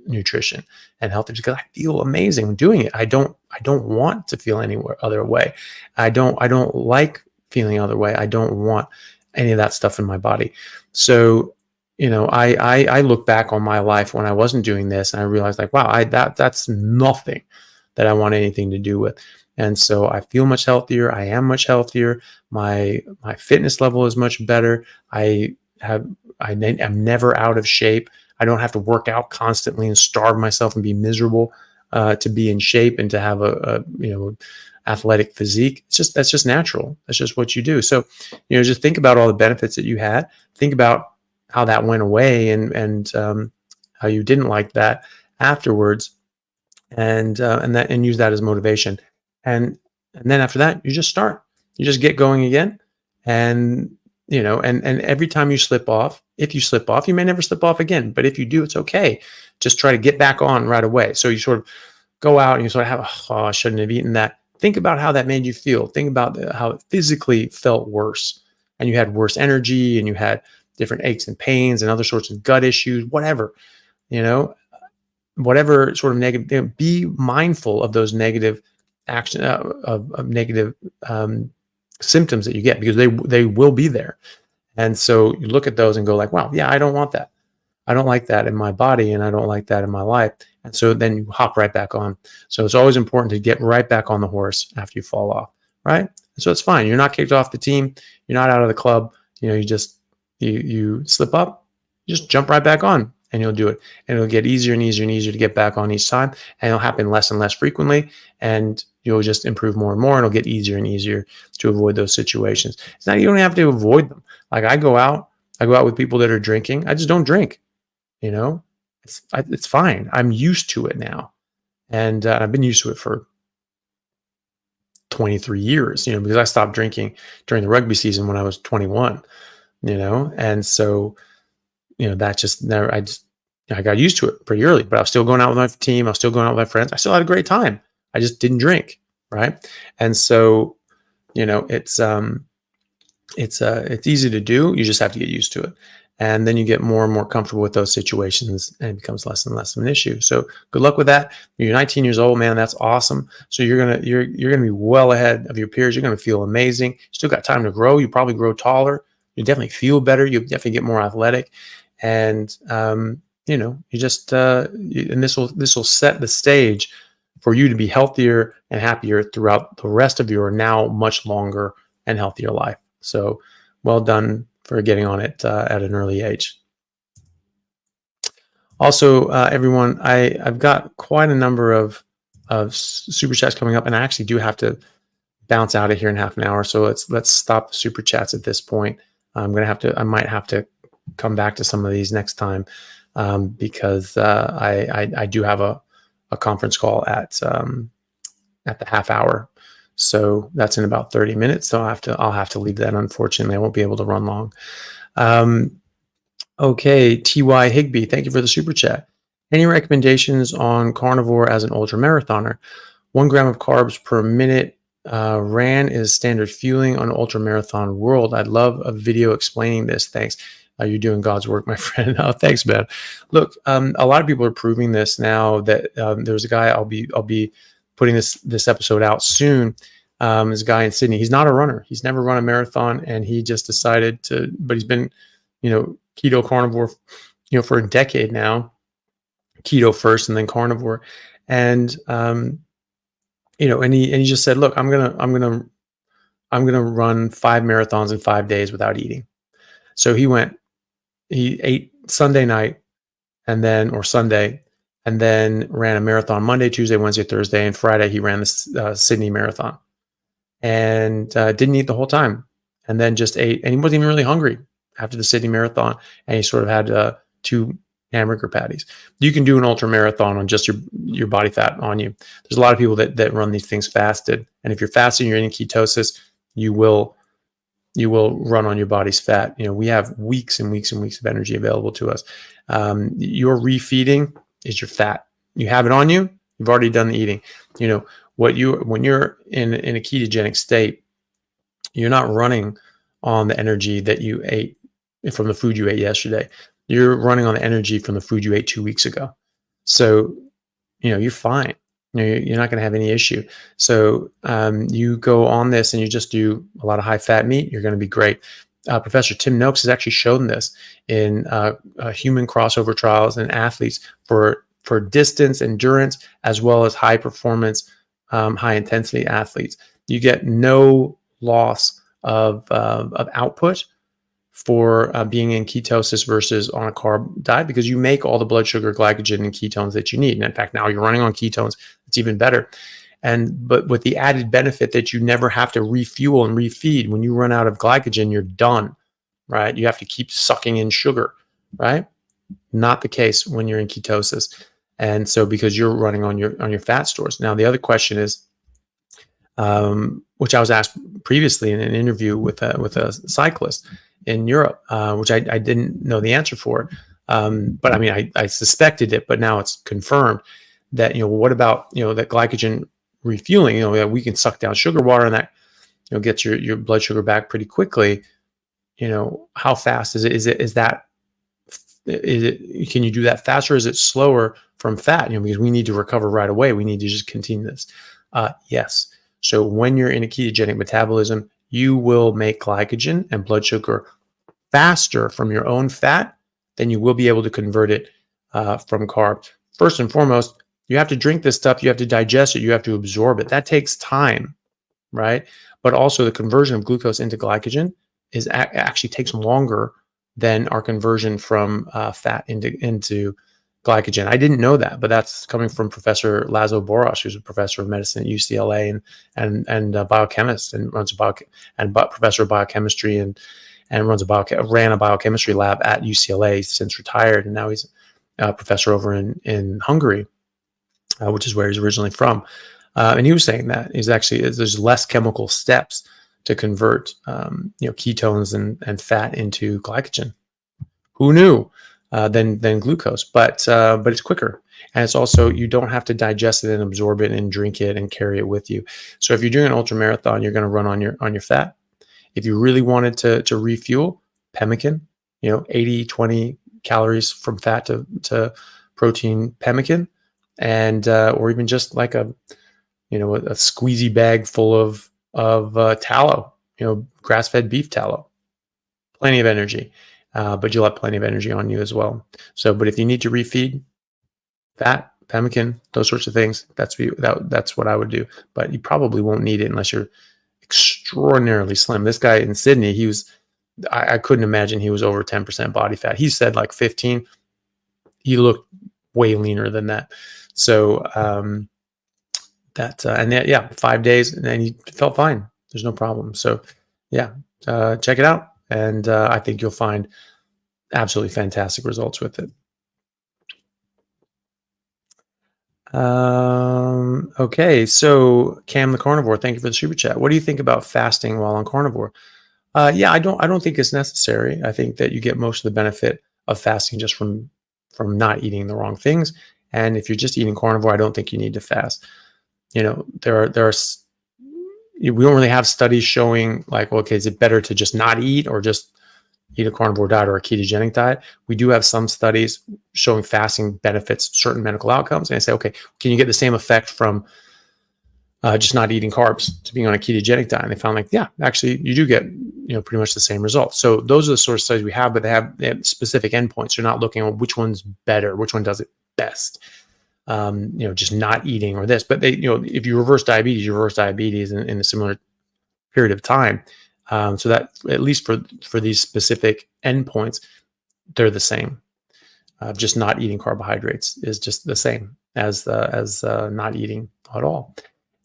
nutrition and health is because I feel amazing doing it. I don't want to feel any other way. I don't like feeling other way. I don't want any of that stuff in my body. So, I look back on my life when I wasn't doing this and I realized like, wow, that's nothing that I want anything to do with. And so I feel much healthier. I am much healthier. My fitness level is much better. I'm never out of shape. I don't have to work out constantly and starve myself and be miserable to be in shape and to have a athletic physique. That's just natural. That's just what you do. So, just think about all the benefits that you had. Think about how that went away and how you didn't like that afterwards, and use that as motivation. And then after that, you just start. You just get going again, and every time you slip off, if you slip off, you may never slip off again. But if you do, it's okay. Just try to get back on right away. So you sort of go out and you sort of have, I shouldn't have eaten that. Think about how that made you feel. Think about how it physically felt worse, and you had worse energy, and you had different aches and pains and other sorts of gut issues, whatever, whatever sort of negative. Be mindful of those negative action of negative symptoms that you get, because they will be there. And so you look at those and go like, wow, yeah, I don't want that. I don't like that in my body, and I don't like that in my life. And so then you hop right back on. So it's always important to get right back on the horse after you fall off, right? And so it's fine. You're not kicked off the team. You're not out of the club. You slip up, you just jump right back on, and you'll do it. And it'll get easier and easier and easier to get back on each time. And it'll happen less and less frequently. And you'll just improve more and more. And it'll get easier and easier to avoid those situations. It's not, you don't have to avoid them. Like I go out with people that are drinking. I just don't drink. it's fine. I'm used to it now, and I've been used to it for 23 years. Because I stopped drinking during the rugby season when I was 21. And so that just never. I got used to it pretty early, but I was still going out with my team. I was still going out with my friends. I still had a great time. I just didn't drink, right? And so it's easy to do. You just have to get used to it. And then you get more and more comfortable with those situations, and it becomes less and less of an issue. So good luck with that. You're 19 years old, man. That's awesome. So you're gonna be well ahead of your peers. You're gonna feel amazing. You still got time to grow. You probably grow taller. You definitely feel better. You definitely get more athletic, and you just and this will set the stage for you to be healthier and happier throughout the rest of your now much longer and healthier life. So well done for getting on it at an early age. Also, everyone, I've got quite a number of super chats coming up, and I actually do have to bounce out of here in half an hour. So let's stop the super chats at this point. I might have to come back to some of these next time because I do have a conference call at the half hour. So that's in about 30 minutes. So I'll have to leave that. Unfortunately, I won't be able to run long. Okay, T.Y. Higby, thank you for the super chat. Any recommendations on carnivore as an ultra marathoner? 1 gram of carbs per minute ran is standard fueling on ultra marathon world. I'd love a video explaining this. Thanks. You're doing God's work, my friend. Oh, thanks, man. Look, a lot of people are proving this now. That there's a guy I'll be putting this episode out soon. This guy in Sydney. He's not a runner. He's never run a marathon, and he just decided to. But he's been, keto carnivore, for a decade now. Keto first, and then carnivore, and and he just said, "Look, I'm gonna run 5 marathons in 5 days without eating." So he ate Sunday night, or Sunday. And then ran a marathon Monday, Tuesday, Wednesday, Thursday, and Friday he ran the Sydney Marathon, and didn't eat the whole time, and then just ate, and he wasn't even really hungry after the Sydney Marathon, and he sort of had 2 hamburger patties. You can do an ultra marathon on just your body fat on you. There's a lot of people that run these things fasted, and if you're fasting, you're in ketosis, you will run on your body's fat. We have weeks and weeks and weeks of energy available to us. Your refeeding is your fat. You have it on you. You've already done the eating. When you're in a ketogenic state, you're not running on the energy that you ate from the food you ate yesterday. You're running on the energy from the food you ate 2 weeks ago. So, you're fine. You're not going to have any issue. So you go on this and you just do a lot of high fat meat. You're going to be great. Professor Tim Noakes has actually shown this in human crossover trials in athletes for distance, endurance, as well as high performance, high intensity athletes. You get no loss of output for being in ketosis versus on a carb diet, because you make all the blood sugar, glycogen, and ketones that you need. And in fact, now you're running on ketones. It's even better. But with the added benefit that you never have to refuel and refeed. When you run out of glycogen, you're done, right? You have to keep sucking in sugar, right? Not the case when you're in ketosis. And so because you're running on your fat stores. Now, the other question is, which I was asked previously in an interview with a cyclist in Europe, which I didn't know the answer for. But I mean, I suspected it, but now it's confirmed that, what about, that glycogen refueling, that we can suck down sugar water and that, gets your blood sugar back pretty quickly. How fast is it? Can you do that faster? Is it slower from fat? Because we need to recover right away. We need to just continue this. Yes. So when you're in a ketogenic metabolism, you will make glycogen and blood sugar faster from your own fat than you will be able to convert it from carbs. First and foremost, you have to drink this stuff. You have to digest it. You have to absorb it. That takes time, right? But also the conversion of glucose into glycogen actually takes longer than our conversion from fat into glycogen. I didn't know that, but that's coming from Professor Laszlo Boros, who's a professor of medicine at UCLA and a biochemist and runs professor of biochemistry and ran a biochemistry lab at UCLA, since retired, and now he's professor over in Hungary, which is where he's originally from. And he was saying that there's less chemical steps to convert ketones and fat into glycogen. Who knew? Than glucose, but it's quicker, and it's also, you don't have to digest it and absorb it and drink it and carry it with you. So if you're doing an ultra marathon, you're going to run on your fat. If you really wanted to refuel, pemmican, 80-20 calories from fat to protein pemmican, and or even just like a squeezy bag full of tallow, grass-fed beef tallow. Plenty of energy, but you'll have plenty of energy on you as well. So, but if you need to refeed, fat, pemmican, those sorts of things, that's what I would do. But you probably won't need it unless you're extraordinarily slim. This guy in Sydney, I couldn't imagine he was over 10% body fat. He said like 15. He looked way leaner than that. So and then, 5 days, and then he felt fine. There's no problem. So check it out, and I think you'll find absolutely fantastic results with it. Okay, so Cam the Carnivore, thank you for the super chat. What do you think about fasting while on carnivore? I don't think it's necessary. I think that you get most of the benefit of fasting just from not eating the wrong things. And if you're just eating carnivore, I don't think you need to fast. We don't really have studies showing like, okay, is it better to just not eat or just eat a carnivore diet or a ketogenic diet? We do have some studies showing fasting benefits certain medical outcomes. And I say, okay, can you get the same effect from just not eating carbs to being on a ketogenic diet? And they found like, yeah, actually you do get, pretty much the same results. So those are the sort of studies we have, but they have specific endpoints. You're not looking at which one's better, which one does it best. Just not eating or this, but they, if you reverse diabetes in a similar period of time. So that at least for these specific endpoints, they're the same. Just not eating carbohydrates is just the same as not eating at all.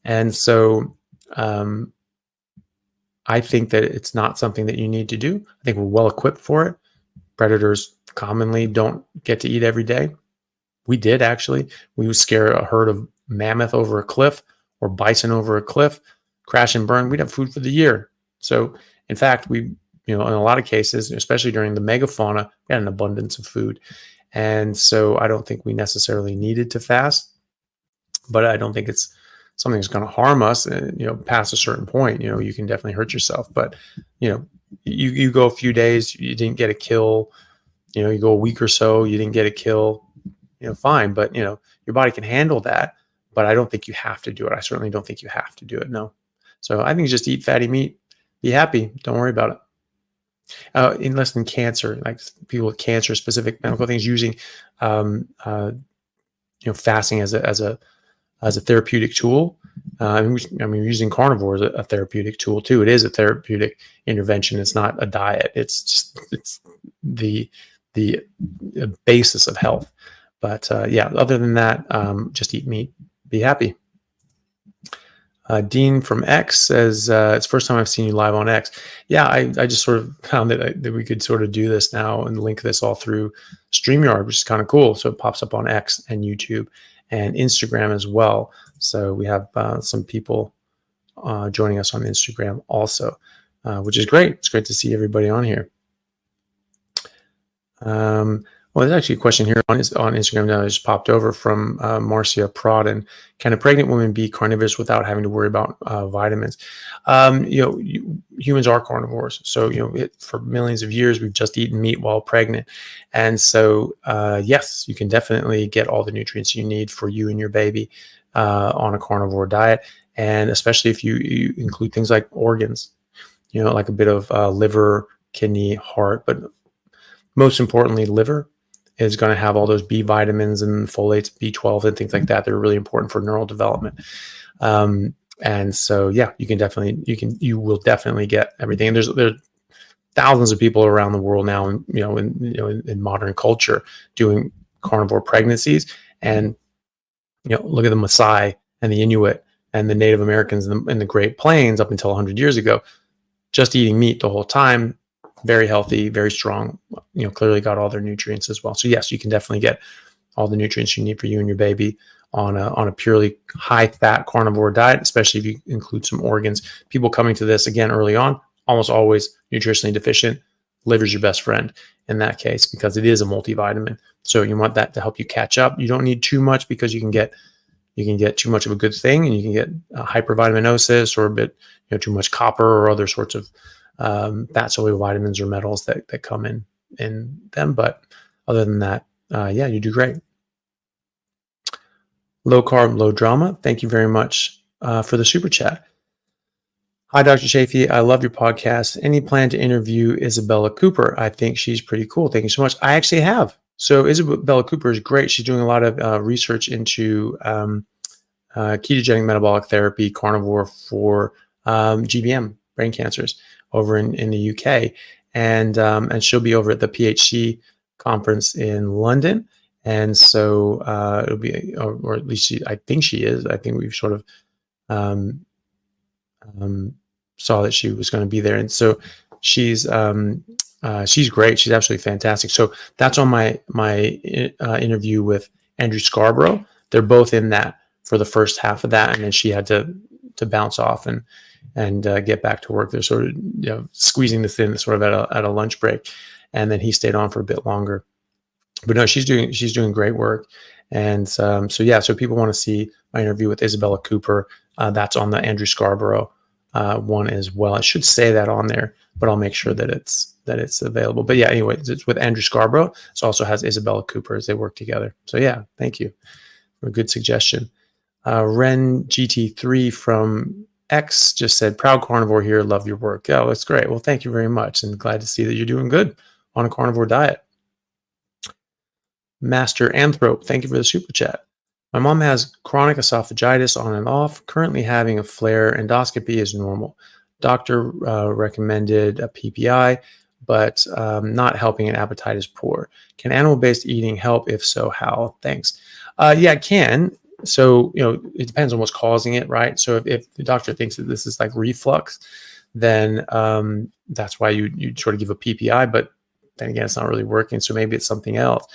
And so I think that it's not something that you need to do. I think we're well equipped for it. Predators commonly don't get to eat every day. We did actually. We would scare a herd of mammoth over a cliff or bison over a cliff, crash and burn. We'd have food for the year. So in fact, we, in a lot of cases, especially during the megafauna, we had an abundance of food. And so I don't think we necessarily needed to fast, but I don't think it's something that's going to harm us. Past a certain point, you can definitely hurt yourself, but you go a few days, you didn't get a kill, you go a week or so, you didn't get a kill, fine. But, your body can handle that, but I don't think you have to do it. I certainly don't think you have to do it. No. So I think just eat fatty meat, be happy. Don't worry about it. In less than cancer, like people with cancer, specific medical things, using, fasting as a therapeutic tool. Using carnivore as a therapeutic tool too. It is a therapeutic intervention. It's not a diet. It's the basis of health. But other than that, just eat meat, be happy. Dean from X says, it's the first time I've seen you live on X. Yeah, I just sort of found that we could sort of do this now and link this all through StreamYard, which is kind of cool. So it pops up on X and YouTube and Instagram as well. So we have some people joining us on Instagram also, which is great. It's great to see everybody on here. Well, there's actually a question here on Instagram now that just popped over from Marcia Prodden. Can a pregnant woman be carnivorous without having to worry about vitamins? Humans are carnivores. So, for millions of years, we've just eaten meat while pregnant. And so, yes, you can definitely get all the nutrients you need for you and your baby on a carnivore diet. And especially if you include things like organs, like a bit of liver, kidney, heart, but most importantly, liver is going to have all those B vitamins and folates, B12 and things like that. They're really important for neural development. And so, yeah, you will definitely get everything. And there's thousands of people around the world now, in modern culture doing carnivore pregnancies. And, look at the Maasai and the Inuit and the Native Americans in the Great Plains up until 100 years ago, just eating meat the whole time. very healthy, very strong, clearly got all their nutrients as well. So yes, you can definitely get all the nutrients you need for you and your baby on a purely high fat carnivore diet, especially if you include some organs. People coming to this again early on, almost always nutritionally deficient. Liver's your best friend in that case because it is a multivitamin. So you want that to help you catch up. You don't need too much because you can get too much of a good thing, and you can get hypervitaminosis or a bit, too much copper or other sorts of fat soluble vitamins or metals that come in them. But other than that, yeah, you do great. Low carb, low drama. Thank you very much for the super chat. Hi, Dr. Chaffee. I love your podcast. Any plan to interview Isabella Cooper? I think she's pretty cool. Thank you so much. I actually have. So Isabella Cooper is great. She's doing a lot of research into ketogenic metabolic therapy, carnivore for GBM, brain cancers, over in the UK, and she'll be over at the PHC conference in London. And so it'll be, or at least I think she is. I think we've sort of saw that she was going to be there, and so she's great. She's absolutely fantastic. So that's on my interview with Andrew Scarborough. They're both in that for the first half of that, and then she had to bounce off and get back to work. They're sort of squeezing this in sort of at a lunch break, and then he stayed on for a bit longer. But no, she's doing great work, and so people want to see my interview with Isabella Cooper. That's on the Andrew Scarborough one as well. I should say that on there, but I'll make sure that it's available. But yeah, anyway, it's with Andrew Scarborough. It also has Isabella Cooper as they work together. So yeah, thank you for a good suggestion. Ren GT3 from X just said, "Proud carnivore here. Love your work." Oh, that's great. Well, thank you very much, and glad to see that you're doing good on a carnivore diet. Master Anthrope, thank you for the super chat. My mom has chronic esophagitis on and off, currently having a flare. Endoscopy is normal. Doctor recommended a PPI, but not helping, and appetite is poor. Can animal-based eating help? If so, how? Thanks. Yeah, it can. So, it depends on what's causing it, right? So if the doctor thinks that this is like reflux, then that's why you sort of give a PPI, but then again, it's not really working. So maybe it's something else.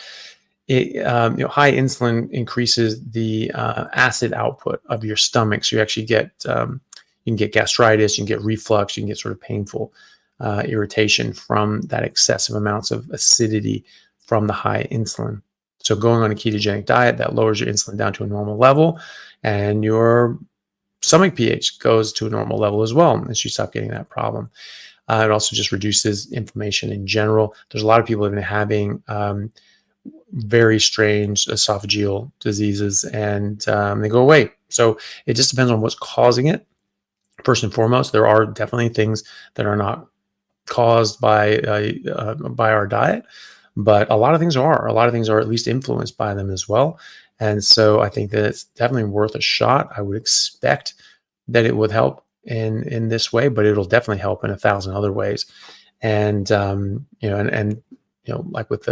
High insulin increases the acid output of your stomach, so you actually get you can get gastritis, you can get reflux, you can get sort of painful irritation from that excessive amounts of acidity from the high insulin. So going on a ketogenic diet, that lowers your insulin down to a normal level, and your stomach pH goes to a normal level as well, as you stop getting that problem. It also just reduces inflammation in general. There's a lot of people that have been having very strange esophageal diseases, and they go away. So it just depends on what's causing it. First and foremost, there are definitely things that are not caused by our diet, but a lot of things are. A lot of things are at least influenced by them as well. And so I think that it's definitely worth a shot. I would expect that it would help in this way, but it'll definitely help in 1,000 other ways. And like with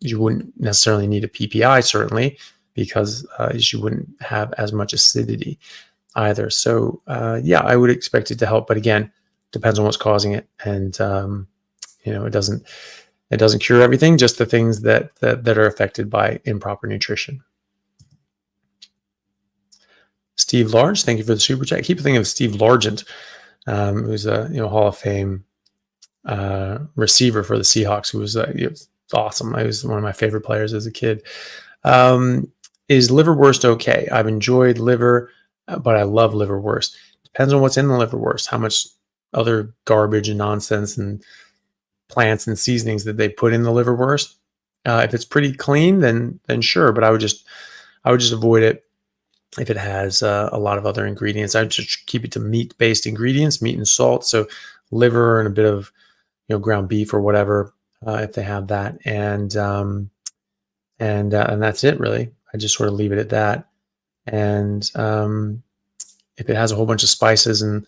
you wouldn't necessarily need a PPI, certainly, because you wouldn't have as much acidity either. So yeah, I would expect it to help, but again, depends on what's causing it. And it doesn't cure everything, just the things that are affected by improper nutrition. Steve Large, thank you for the super chat. I keep thinking of Steve Largent, who's a Hall of Fame receiver for the Seahawks, who was awesome. He was one of my favorite players as a kid. Is liverwurst okay? I've enjoyed liver, but I love liverwurst. Depends on what's in the liverwurst, how much other garbage and nonsense and plants and seasonings that they put in the liverwurst. If it's pretty clean, then sure, but I would just avoid it if it has a lot of other ingredients. I would just keep it to meat-based ingredients, meat and salt. So liver and a bit of ground beef or whatever, if they have that, and that's it really. I just sort of leave it at that. And if it has a whole bunch of spices and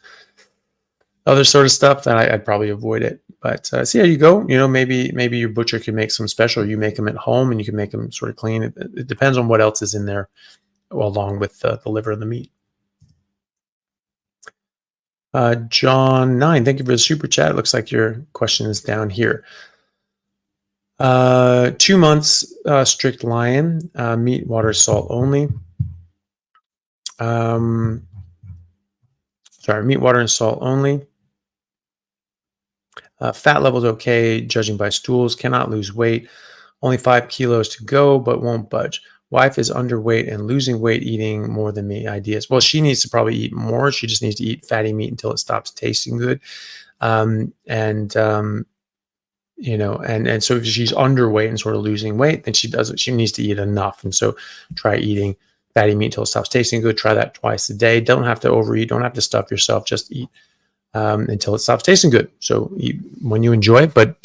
other sort of stuff, then I'd probably avoid it. But see how you go. Maybe your butcher can make some special. You make them at home, and you can make them sort of clean. It depends on what else is in there, along with the liver and the meat. John 9, thank you for the super chat. It looks like your question is down here. 2 months, strict lion, meat, water, salt only. Sorry, meat, water, and salt only. Fat levels okay, judging by stools. Cannot lose weight. Only 5 kilos to go, but won't budge. Wife is underweight and losing weight, eating more than me. Ideas. Well, she needs to probably eat more. She just needs to eat fatty meat until it stops tasting good. You know, and so if she's underweight and sort of losing weight, then she needs to eat enough. And so try eating fatty meat until it stops tasting good. Try that twice a day. Don't have to overeat. Don't have to stuff yourself. Just eat until it stops tasting good. So eat when you enjoy it, but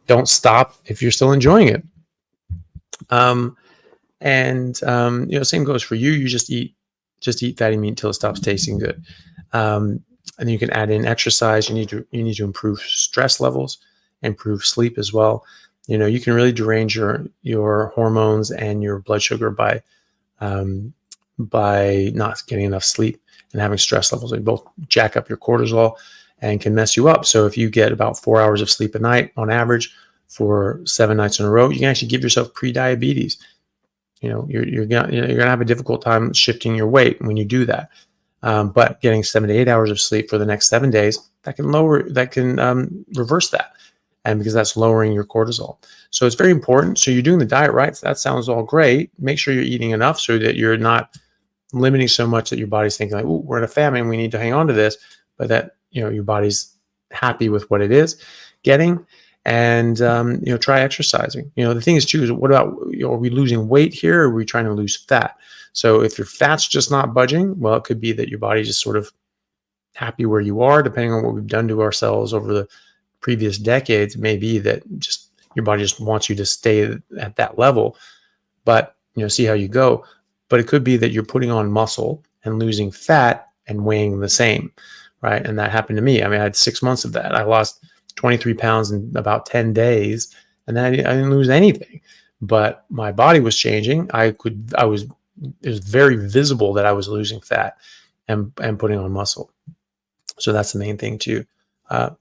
don't stop if you're still enjoying it. You know, same goes for you. You just eat fatty meat until it stops tasting good. And then you can add in exercise. You need to improve stress levels, improve sleep as well. You know, you can really derange your hormones and your blood sugar by not getting enough sleep and having stress levels. They both jack up your cortisol and can mess you up. So if you get about 4 hours of sleep a night on average for 7 nights in a row, you can actually give yourself pre-diabetes. You know, you're gonna have a difficult time shifting your weight when you do that. But getting 7 to 8 hours of sleep for the next 7 days, that can reverse that. And because that's lowering your cortisol. So it's very important. So you're doing the diet right. So that sounds all great. Make sure you're eating enough so that you're not limiting so much that your body's thinking like, "Ooh, we're in a famine. We need to hang on to this," but that, you know, your body's happy with what it is getting. And, you know, try exercising. You know, the thing is too, is what about, you know, are we losing weight here? Or are we trying to lose fat? So if your fat's just not budging, well, it could be that your body's just sort of happy where you are, depending on what we've done to ourselves over the previous decades. It may be that just your body just wants you to stay at that level, but, you know, see how you go. But it could be that you're putting on muscle and losing fat and weighing the same, right? And that happened to me. I mean, I had 6 months of that. I lost 23 pounds in about 10 days, and then I didn't lose anything, but my body was changing. It was very visible that I was losing fat and putting on muscle. So that's the main thing too.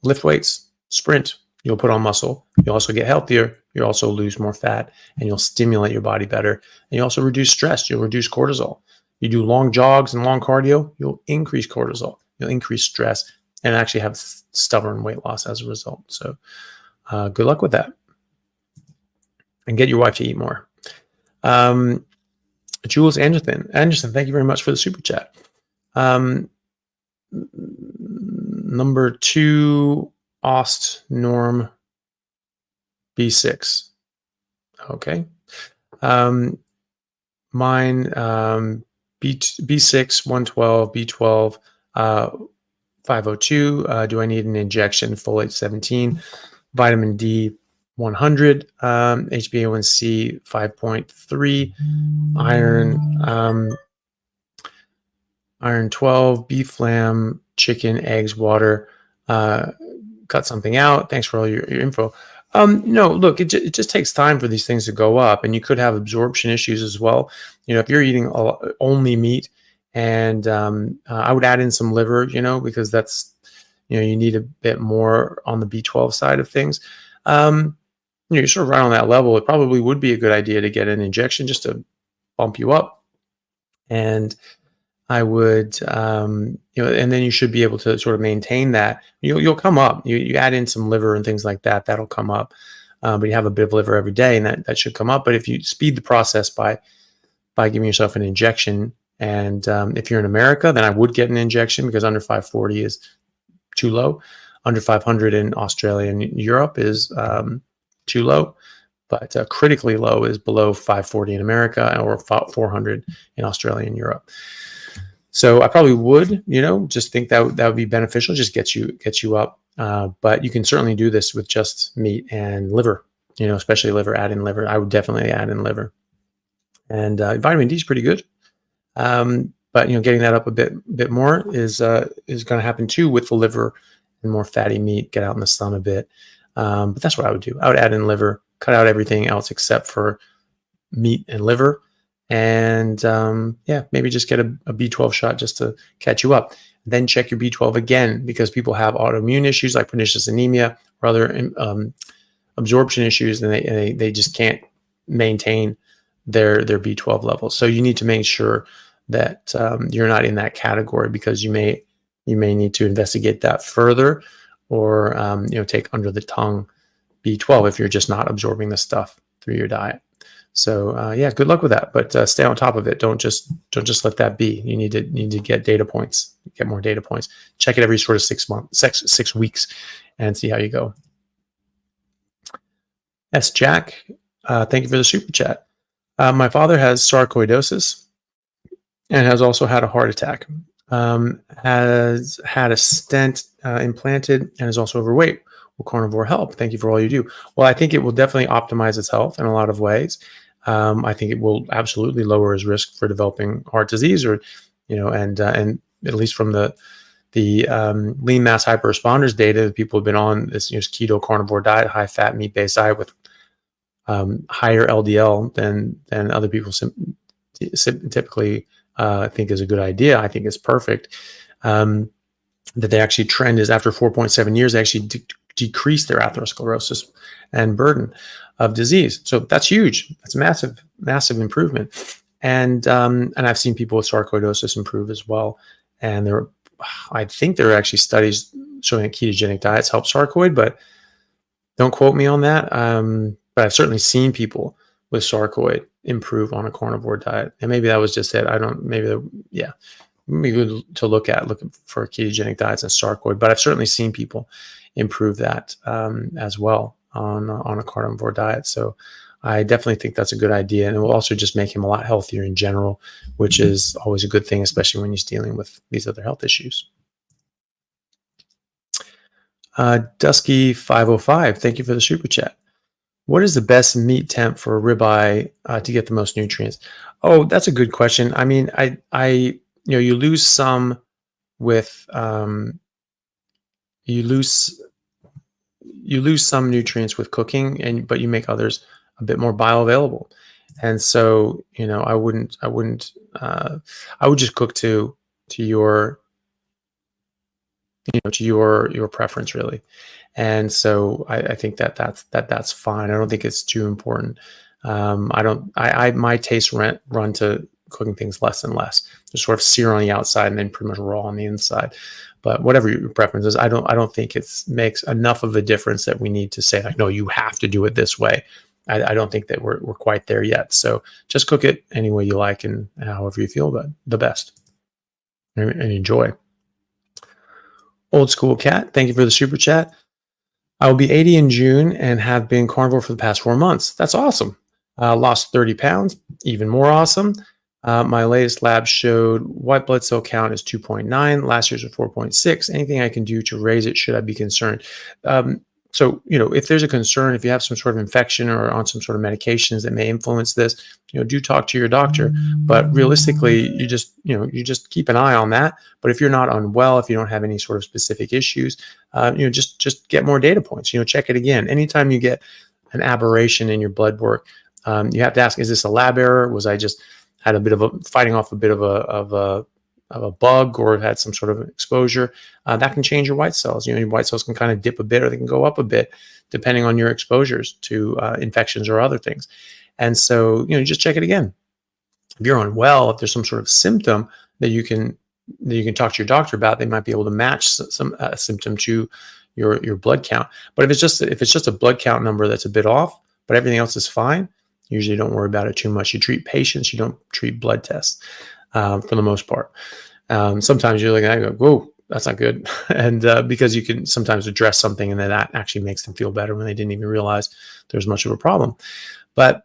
Lift weights, sprint, you'll put on muscle. You'll also get healthier. You'll also lose more fat, and you'll stimulate your body better. And you also reduce stress. You'll reduce cortisol. You do long jogs and long cardio, you'll increase cortisol. You'll increase stress and actually have stubborn weight loss as a result. So good luck with that. And get your wife to eat more. Jules Anderson, thank you very much for the super chat. Number 2, Ost Norm B6. Okay. Mine B6 112 B12 502. Do I need an injection? Folate 17, vitamin D 100, HbA1c 5.3, iron 12, beef flam, chicken, eggs, water. Cut something out. Thanks for all your info. No, look, it just takes time for these things to go up, and you could have absorption issues as well. You know, if you're eating only meat, and I would add in some liver, you know, because that's, you know, you need a bit more on the B12 side of things. You know, you're sort of right on that level. It probably would be a good idea to get an injection just to bump you up. And I would, you know, and then you should be able to sort of maintain that. You'll come up. You add in some liver and things like that, that'll come up. But you have a bit of liver every day, and that should come up. But if you speed the process by giving yourself an injection, and if you're in America, then I would get an injection, because under 540 is too low. Under 500 in Australia and Europe is too low. But critically low is below 540 in America, or 400 in Australia and Europe. So I probably would, you know, just think that would be beneficial. Just gets you up. But you can certainly do this with just meat and liver, you know, especially liver. Add in liver. I would definitely add in liver. And vitamin D is pretty good. But, you know, getting that up a bit more is going to happen too with the liver and more fatty meat. Get out in the sun a bit. But that's what I would do. I would add in liver, cut out everything else except for meat and liver, and yeah, maybe just get a B12 shot just to catch you up. Then check your B12 again, because people have autoimmune issues like pernicious anemia or other absorption issues, and they just can't maintain their B12 levels. So you need to make sure that you're not in that category, because you may need to investigate that further, or take under the tongue B12 if you're just not absorbing the stuff through your diet. So yeah, good luck with that, but stay on top of it. Don't just let that be. You need to get data points, get more data points. Check it every sort of 6 weeks, and see how you go. Yes, Jack, thank you for the super chat. My father has sarcoidosis and has also had a heart attack. Has had a stent implanted and is also overweight. Will carnivore help? Thank you for all you do. Well, I think it will definitely optimize his health in a lot of ways. I think it will absolutely lower his risk for developing heart disease, or and at least from the lean mass hyperresponders data, people have been on this keto carnivore diet, high fat meat based diet with higher LDL than other people typically think is a good idea. I think it's perfect. That they actually trend is after 4.7 years, they actually decrease their atherosclerosis and burden of disease. So that's huge. That's a massive improvement. And I've seen people with sarcoidosis improve as well. And I think there are actually studies showing that ketogenic diets help sarcoid, but don't quote me on that. But I've certainly seen people with sarcoid improve on a carnivore diet. And maybe that was just it. Maybe good to look for ketogenic diets and sarcoid, but I've certainly seen people improve that as well on a carnivore diet. So I definitely think that's a good idea, and it will also just make him a lot healthier in general, which is always a good thing, especially when he's dealing with these other health issues. Dusky 505, thank you for the super chat. What is the best meat temp for a ribeye to get the most nutrients? Oh, that's a good question. I mean, you lose some with you lose some nutrients with cooking, but you make others a bit more bioavailable. And so, I would just cook to your your preference, really. And so I think that's fine. I don't think it's too important. My tastes run to cooking things less and less, just sort of sear on the outside and then pretty much raw on the inside. But whatever your preference is, I don't think it makes enough of a difference that we need to say like, no, you have to do it this way. I don't think that we're quite there yet. So just cook it any way you like and however you feel the best, and enjoy. Old School Cat, thank you for the super chat. I will be 80 in June and have been carnivore for the past 4 months. That's awesome. Lost 30 pounds, even more awesome. My latest lab showed white blood cell count is 2.9. Last year's was 4.6. Anything I can do to raise it? Should I be concerned? So, if there's a concern, if you have some sort of infection or on some sort of medications that may influence this, do talk to your doctor. But realistically, you just keep an eye on that. But if you're not unwell, if you don't have any sort of specific issues, just get more data points. Check it again. Anytime you get an aberration in your blood work, you have to ask: is this a lab error? Was I just had a bit of fighting off a bit of a bug, or had some sort of exposure? That can change your white cells. Your white cells can kind of dip a bit, or they can go up a bit, depending on your exposures to infections or other things. And so, just check it again. If you're unwell, if there's some sort of symptom that you can talk to your doctor about, they might be able to match some symptom to your blood count. But if it's just a blood count number that's a bit off, but everything else is fine, usually don't worry about it too much. You treat patients, you don't treat blood tests. For the most part. Sometimes you're looking at it and go, whoa, that's not good. And because you can sometimes address something and then that actually makes them feel better when they didn't even realize there's much of a problem. But,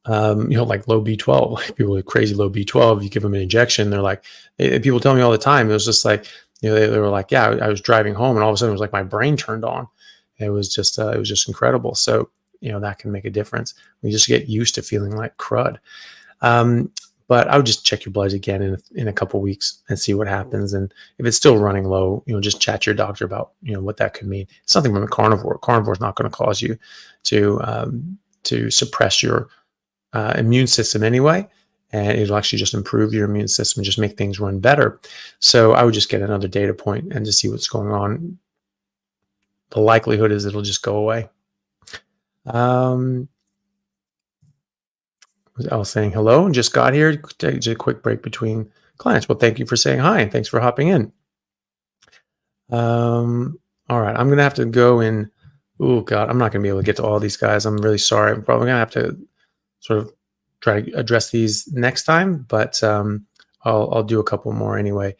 like low B12, like people with crazy low B12, you give them an injection, they're like, people tell me all the time, it was just like, they were like, yeah, I was driving home and all of a sudden it was like my brain turned on. It was just incredible. So, that can make a difference. We just get used to feeling like crud. But I would just check your bloods again in a couple of weeks and see what happens. And if it's still running low, just chat to your doctor about, what that could mean. It's nothing from a carnivore. Carnivore is not going to cause you to suppress your immune system anyway, and it'll actually just improve your immune system and just make things run better. So I would just get another data point and just see what's going on. The likelihood is it'll just go away. I was saying hello and just got here. Just a quick break between clients. Well, thank you for saying hi and thanks for hopping in. All right, I'm gonna have to go in. Oh God, I'm not gonna be able to get to all these guys. I'm really sorry. I'm probably gonna have to sort of try to address these next time, but I'll do a couple more anyway.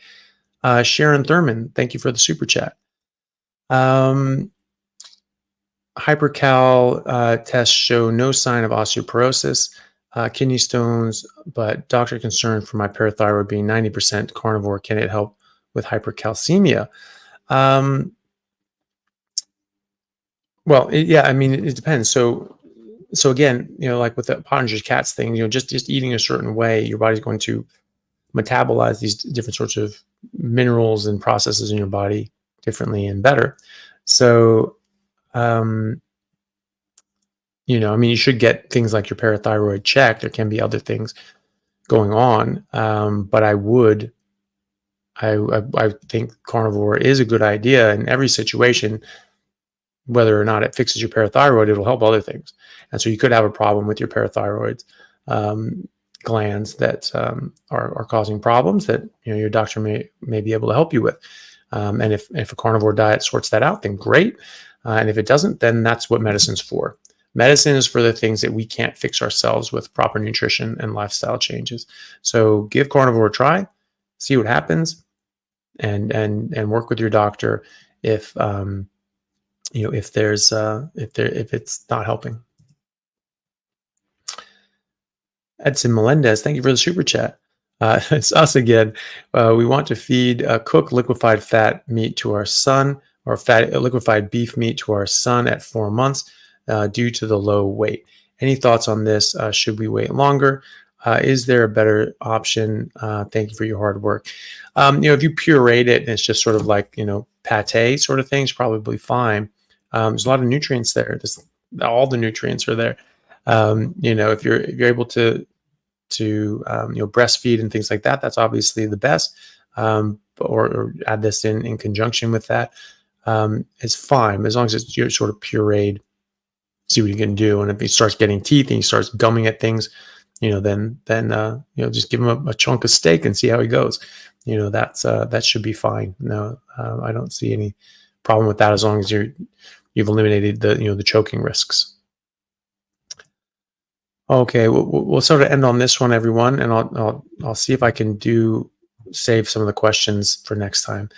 Sharon Thurman, thank you for the super chat. Hypercal tests show no sign of osteoporosis, kidney stones, but doctor concerned for my parathyroid being 90% carnivore. Can it help with hypercalcemia? Well, yeah, I mean, it depends. So again, like with the Pottinger's cats thing, just eating a certain way, your body's going to metabolize these different sorts of minerals and processes in your body differently and better. So, I mean, you should get things like your parathyroid checked. There can be other things going on, but I think carnivore is a good idea in every situation. Whether or not it fixes your parathyroid, it'll help other things. And so you could have a problem with your parathyroid glands that are causing problems that your doctor may be able to help you with. And if a carnivore diet sorts that out, then great. And if it doesn't, then that's what medicine's for. Medicine is for the things that we can't fix ourselves with proper nutrition and lifestyle changes. So give carnivore a try, see what happens, and work with your doctor if if it's not helping. Edson Melendez, thank you for the super chat. It's us again. We want to feed cooked liquefied fat meat to our son, or liquefied beef meat to our son at 4 months due to the low weight. Any thoughts on this? Should we wait longer? Is there a better option? Thank you for your hard work. If you pureed it and it's just sort of like, pate sort of thing, it's probably fine. There's a lot of nutrients there. All the nutrients are there. If you're able to breastfeed and things like that, that's obviously the best. Or add this in conjunction with that. It's fine as long as it's sort of pureed. See what you can do, and if he starts getting teeth and he starts gumming at things, then just give him a chunk of steak and see how he goes. That should be fine. No, I don't see any problem with that as long as you've eliminated the choking risks. Okay, we'll sort of end on this one, everyone, and I'll see if I can save some of the questions for next time.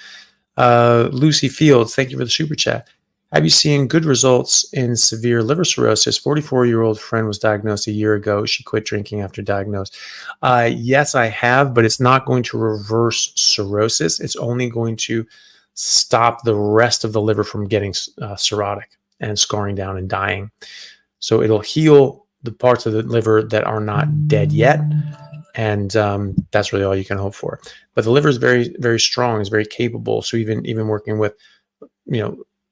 Lucy Fields, thank you for the super chat. Have you seen good results in severe liver cirrhosis? 44-year-old friend was diagnosed a year ago. She quit drinking after diagnosed. Yes, I have, but it's not going to reverse cirrhosis. It's only going to stop the rest of the liver from getting cirrhotic and scarring down and dying. So it'll heal the parts of the liver that are not dead yet, and that's really all you can hope for. But the liver is very, very strong, is very capable. So even working with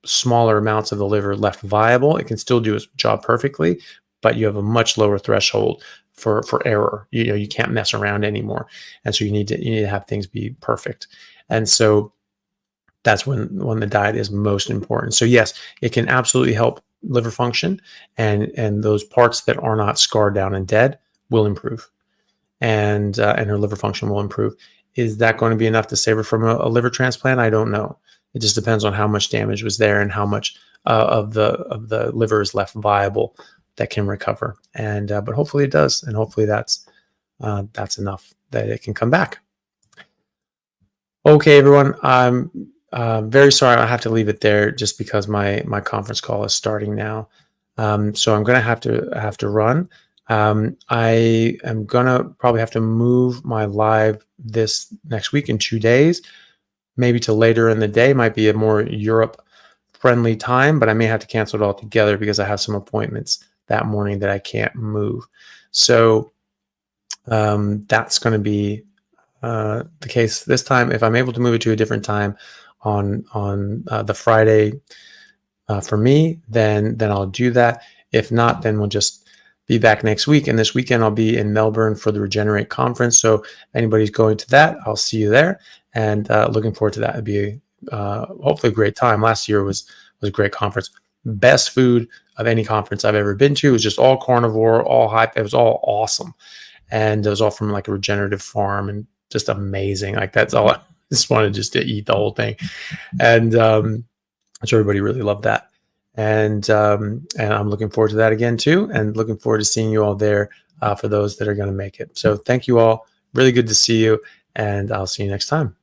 smaller amounts of the liver left viable, it can still do its job perfectly, but you have a much lower threshold for error. You can't mess around anymore, and so you need to have things be perfect. And so that's when the diet is most important. So yes, it can absolutely help liver function, and those parts that are not scarred down and dead will improve, and her liver function will improve. Is that going to be enough to save her from a liver transplant? I don't know. It just depends on how much damage was there and how much of the liver is left viable that can recover. And but hopefully it does, and hopefully that's enough that it can come back. Okay, everyone. I'm very sorry. I have to leave it there just because my conference call is starting now. So I'm going to have to run. I am going to probably have to move my live this next week in 2 days. Maybe to later in the day, might be a more Europe-friendly time, but I may have to cancel it altogether because I have some appointments that morning that I can't move. So that's going to be the case this time. If I'm able to move it to a different time on the Friday for me, then I'll do that. If not, then we'll just be back next week. And this weekend, I'll be in Melbourne for the Regenerate conference. So if anybody's going to that, I'll see you there. And looking forward to that. It'd be hopefully a great time. Last year was a great conference. Best food of any conference I've ever been to. It was just all carnivore, all hype. It was all awesome. And it was all from like a regenerative farm and just amazing. Like that's all I just wanted just to eat the whole thing. And I'm sure everybody really loved that. And I'm looking forward to that again too. And looking forward to seeing you all there for those that are going to make it. So thank you all. Really good to see you. And I'll see you next time.